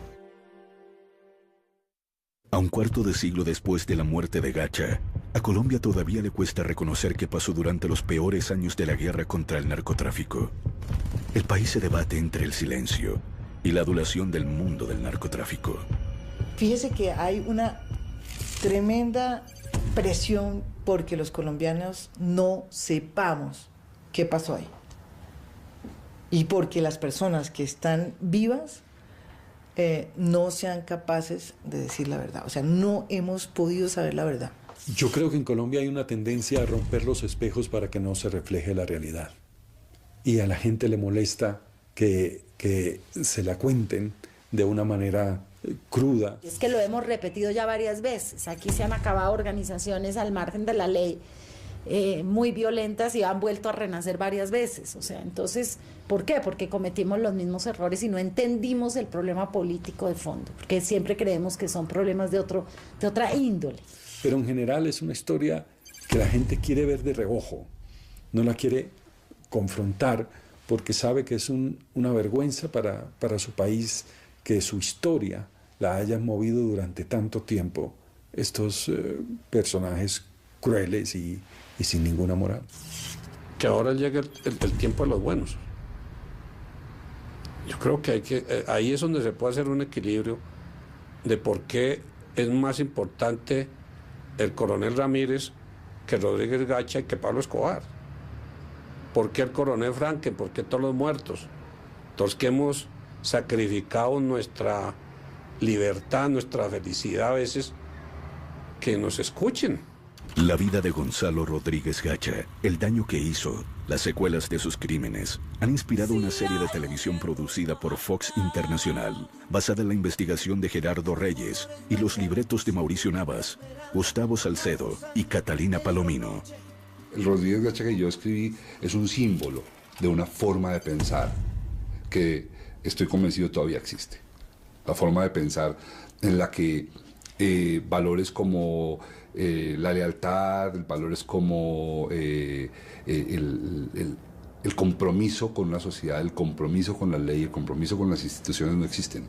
A un cuarto de siglo después de la muerte de Gacha, a Colombia todavía le cuesta reconocer que pasó durante los peores años de la guerra contra el narcotráfico. El país se debate entre el silencio y la adulación del mundo del narcotráfico. Fíjese que hay una tremenda presión porque los colombianos no sepamos qué pasó ahí. Y porque las personas que están vivas no sean capaces de decir la verdad. O sea, no hemos podido saber la verdad. Yo creo que en Colombia hay una tendencia a romper los espejos para que no se refleje la realidad. Y a la gente le molesta que se la cuenten de una manera cruda. Es que lo hemos repetido ya varias veces. Aquí se han acabado organizaciones al margen de la ley muy violentas y han vuelto a renacer varias veces. O sea, entonces, ¿por qué? Porque cometimos los mismos errores y no entendimos el problema político de fondo, porque siempre creemos que son problemas de otra índole. Pero en general es una historia que la gente quiere ver de reojo, no la quiere confrontar porque sabe que es una vergüenza para su país que su historia la hayan movido durante tanto tiempo estos personajes crueles y sin ninguna moral. Que ahora llegue el tiempo de los buenos. Yo creo que ahí es donde se puede hacer un equilibrio de por qué es más importante el coronel Ramírez que Rodríguez Gacha y que Pablo Escobar. ¿Por qué el coronel Franken? ¿Por qué todos los muertos? Todos que hemos sacrificado nuestra libertad, nuestra felicidad a veces, que nos escuchen. La vida de Gonzalo Rodríguez Gacha, el daño que hizo, las secuelas de sus crímenes, han inspirado una serie de televisión producida por Fox Internacional, basada en la investigación de Gerardo Reyes y los libretos de Mauricio Navas, Gustavo Salcedo y Catalina Palomino. El Rodríguez Gacha que yo escribí es un símbolo de una forma de pensar que estoy convencido todavía existe. La forma de pensar en la que valores como la lealtad, valores como el compromiso con una sociedad, el compromiso con la ley, el compromiso con las instituciones no existen.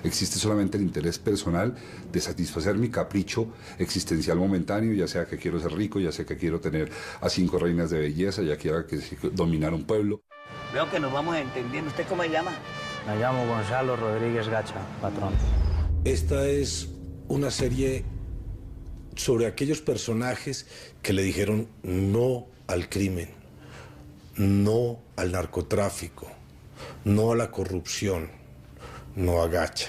Existe solamente el interés personal de satisfacer mi capricho existencial momentáneo, ya sea que quiero ser rico, ya sea que quiero tener a 5 reinas de belleza, ya quiera que dominar un pueblo. Veo que nos vamos entendiendo. ¿Usted cómo se llama? Me llamo Gonzalo Rodríguez Gacha, patrón. Esta es una serie sobre aquellos personajes que le dijeron no al crimen, no al narcotráfico, no a la corrupción, no a Gacha.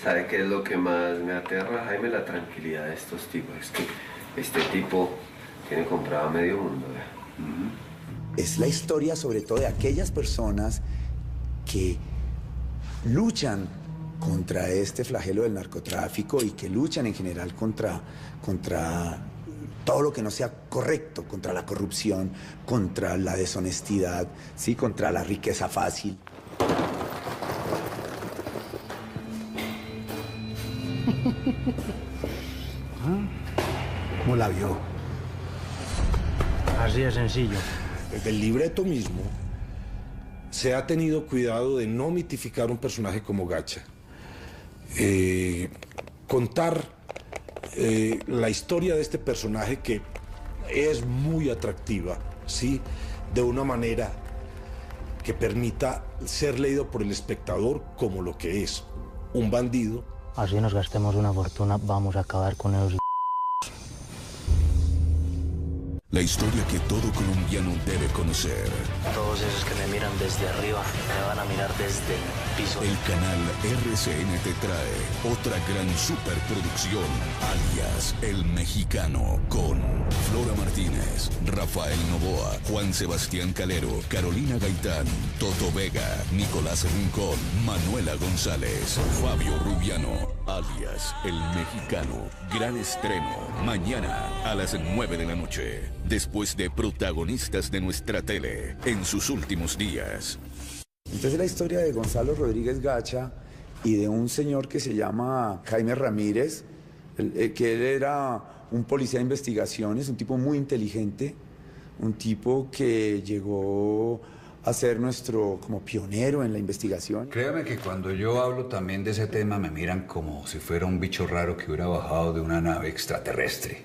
¿Sabe qué es lo que más me aterra, Jaime? La tranquilidad de estos tipos. Es que este tipo tiene comprado medio mundo. Es la historia sobre todo de aquellas personas que luchan contra este flagelo del narcotráfico y que luchan en general contra todo lo que no sea correcto, contra la corrupción, contra la deshonestidad, ¿sí? Contra la riqueza fácil. ¿Cómo la vio? Así de sencillo. Desde el libreto mismo se ha tenido cuidado de no mitificar un personaje como Gacha. Contar la historia de este personaje que es muy atractiva, ¿sí? De una manera que permita ser leído por el espectador como lo que es, un bandido. Así nos gastemos una fortuna, vamos a acabar con ellos. La historia que todo colombiano debe conocer. Todos esos que me miran desde arriba me van a mirar desde el piso. El canal RCN te trae otra gran superproducción, alias El Mexicano, con Flora Martínez, Rafael Novoa, Juan Sebastián Calero, Carolina Gaitán, Toto Vega, Nicolás Rincón, Manuela González, Fabio Rubiano, alias El Mexicano. Gran estreno, mañana a las 9 de la noche. Después de protagonistas de nuestra tele en sus últimos días. Entonces la historia de Gonzalo Rodríguez Gacha y de un señor que se llama Jaime Ramírez, que él era un policía de investigaciones, un tipo muy inteligente, un tipo que llegó a ser nuestro como pionero en la investigación. Créame que cuando yo hablo también de ese tema me miran como si fuera un bicho raro que hubiera bajado de una nave extraterrestre.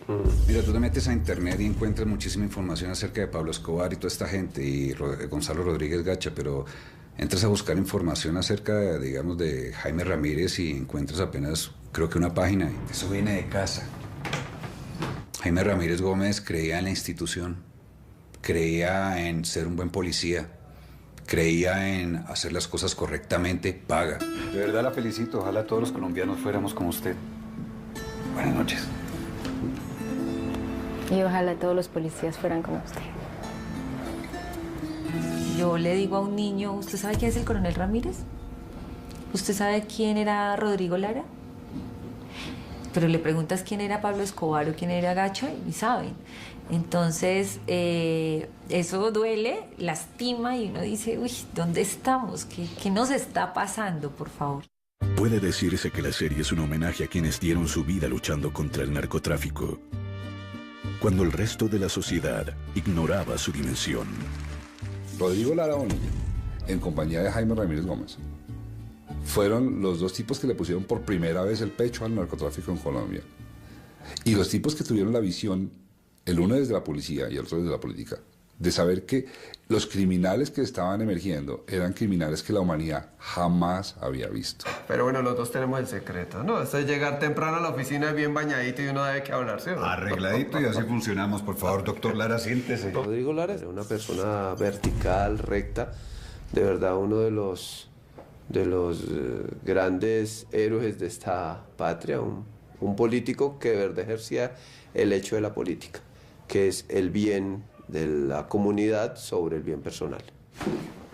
Mira, tú te metes a internet y encuentras muchísima información acerca de Pablo Escobar y toda esta gente y Gonzalo Rodríguez Gacha, pero entras a buscar información acerca, digamos, de Jaime Ramírez y encuentras apenas, creo que una página. Eso viene de casa. Jaime Ramírez Gómez creía en la institución, creía en ser un buen policía, creía en hacer las cosas correctamente, paga. De verdad la felicito, ojalá todos los colombianos fuéramos como usted. Buenas noches. Y ojalá todos los policías fueran como usted. Yo le digo a un niño, ¿usted sabe quién es el coronel Ramírez? ¿Usted sabe quién era Rodrigo Lara? Pero le preguntas quién era Pablo Escobar o quién era Gacha y saben. Entonces, eso duele, lastima y uno dice, uy, ¿dónde estamos? ¿Qué nos está pasando, por favor? Puede decirse que la serie es un homenaje a quienes dieron su vida luchando contra el narcotráfico, cuando el resto de la sociedad ignoraba su dimensión. Rodrigo Lara Bonilla, en compañía de Jaime Ramírez Gómez, fueron los dos tipos que le pusieron por primera vez el pecho al narcotráfico en Colombia. Y los tipos que tuvieron la visión, el uno desde la policía y el otro desde la política, de saber que los criminales que estaban emergiendo eran criminales que la humanidad jamás había visto. Pero bueno, los dos tenemos el secreto, ¿no? Esto es llegar temprano a la oficina bien bañadito y uno debe que hablar, ¿sí? Arregladito y así funcionamos. Por favor, doctor Lara, siéntese. Rodrigo Lara es una persona vertical, recta, de verdad uno de los grandes héroes de esta patria, un político que de verdad ejercía el hecho de la política, que es el bien de la comunidad sobre el bien personal.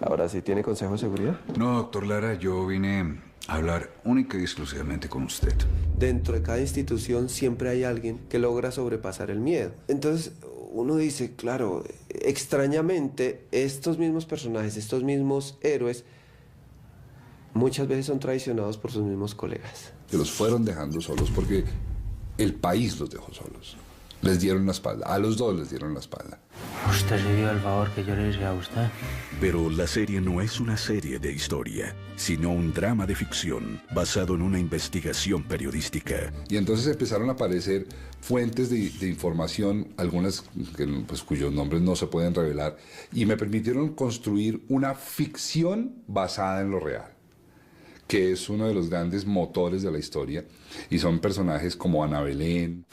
Ahora sí, ¿tiene consejo de seguridad? No, doctor Lara, yo vine a hablar única y exclusivamente con usted. Dentro de cada institución siempre hay alguien que logra sobrepasar el miedo. Entonces uno dice, claro, extrañamente estos mismos personajes, estos mismos héroes, muchas veces son traicionados por sus mismos colegas. Que los fueron dejando solos porque el país los dejó solos. Les dieron la espalda, a los dos les dieron la espalda. Usted se dio el favor que yo le hice a usted. Pero la serie no es una serie de historia, sino un drama de ficción basado en una investigación periodística. Y entonces empezaron a aparecer fuentes de información, algunas pues, cuyos nombres no se pueden revelar, y me permitieron construir una ficción basada en lo real, que es uno de los grandes motores de la historia, y son personajes como Ana Belén.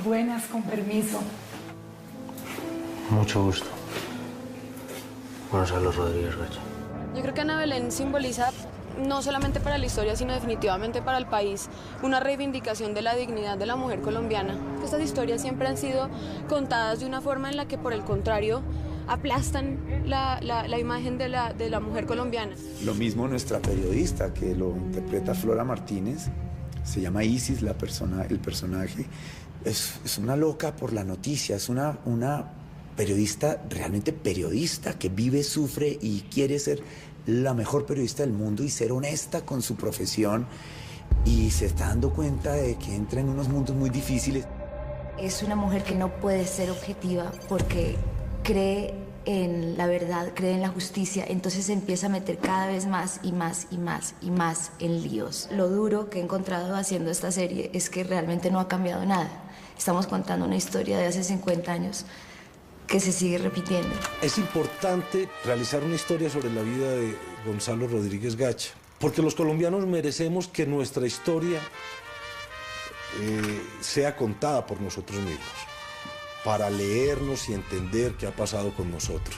Buenas, con permiso. Mucho gusto. Gonzalo Rodríguez Gacha. Yo creo que Ana Belén simboliza, no solamente para la historia, sino definitivamente para el país, una reivindicación de la dignidad de la mujer colombiana. Estas historias siempre han sido contadas de una forma en la que, por el contrario, aplastan la imagen de la mujer colombiana. Lo mismo nuestra periodista, que lo interpreta Flora Martínez, se llama Isis, el personaje. Es una loca por la noticia, es una periodista, realmente periodista, que vive, sufre y quiere ser la mejor periodista del mundo y ser honesta con su profesión, y se está dando cuenta de que entra en unos mundos muy difíciles. Es una mujer que no puede ser objetiva porque cree en la verdad, cree en la justicia, entonces se empieza a meter cada vez más y más y más y más en líos. Lo duro que he encontrado haciendo esta serie es que realmente no ha cambiado nada. Estamos contando una historia de hace 50 años que se sigue repitiendo. Es importante realizar una historia sobre la vida de Gonzalo Rodríguez Gacha, porque los colombianos merecemos que nuestra historia sea contada por nosotros mismos, para leernos y entender qué ha pasado con nosotros.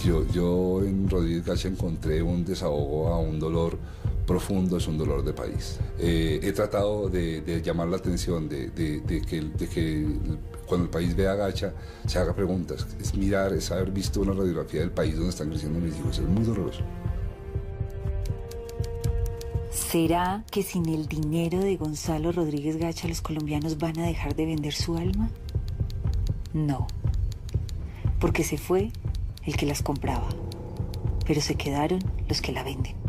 Yo en Rodríguez Gacha encontré un desahogo a un dolor profundo, es un dolor de país. He tratado de llamar la atención, de que cuando el país vea a Gacha se haga preguntas. Es mirar, es haber visto una radiografía del país donde están creciendo mis hijos. Es muy doloroso. ¿Será que sin el dinero de Gonzalo Rodríguez Gacha los colombianos van a dejar de vender su alma? No, porque se fue el que las compraba, pero se quedaron los que la venden.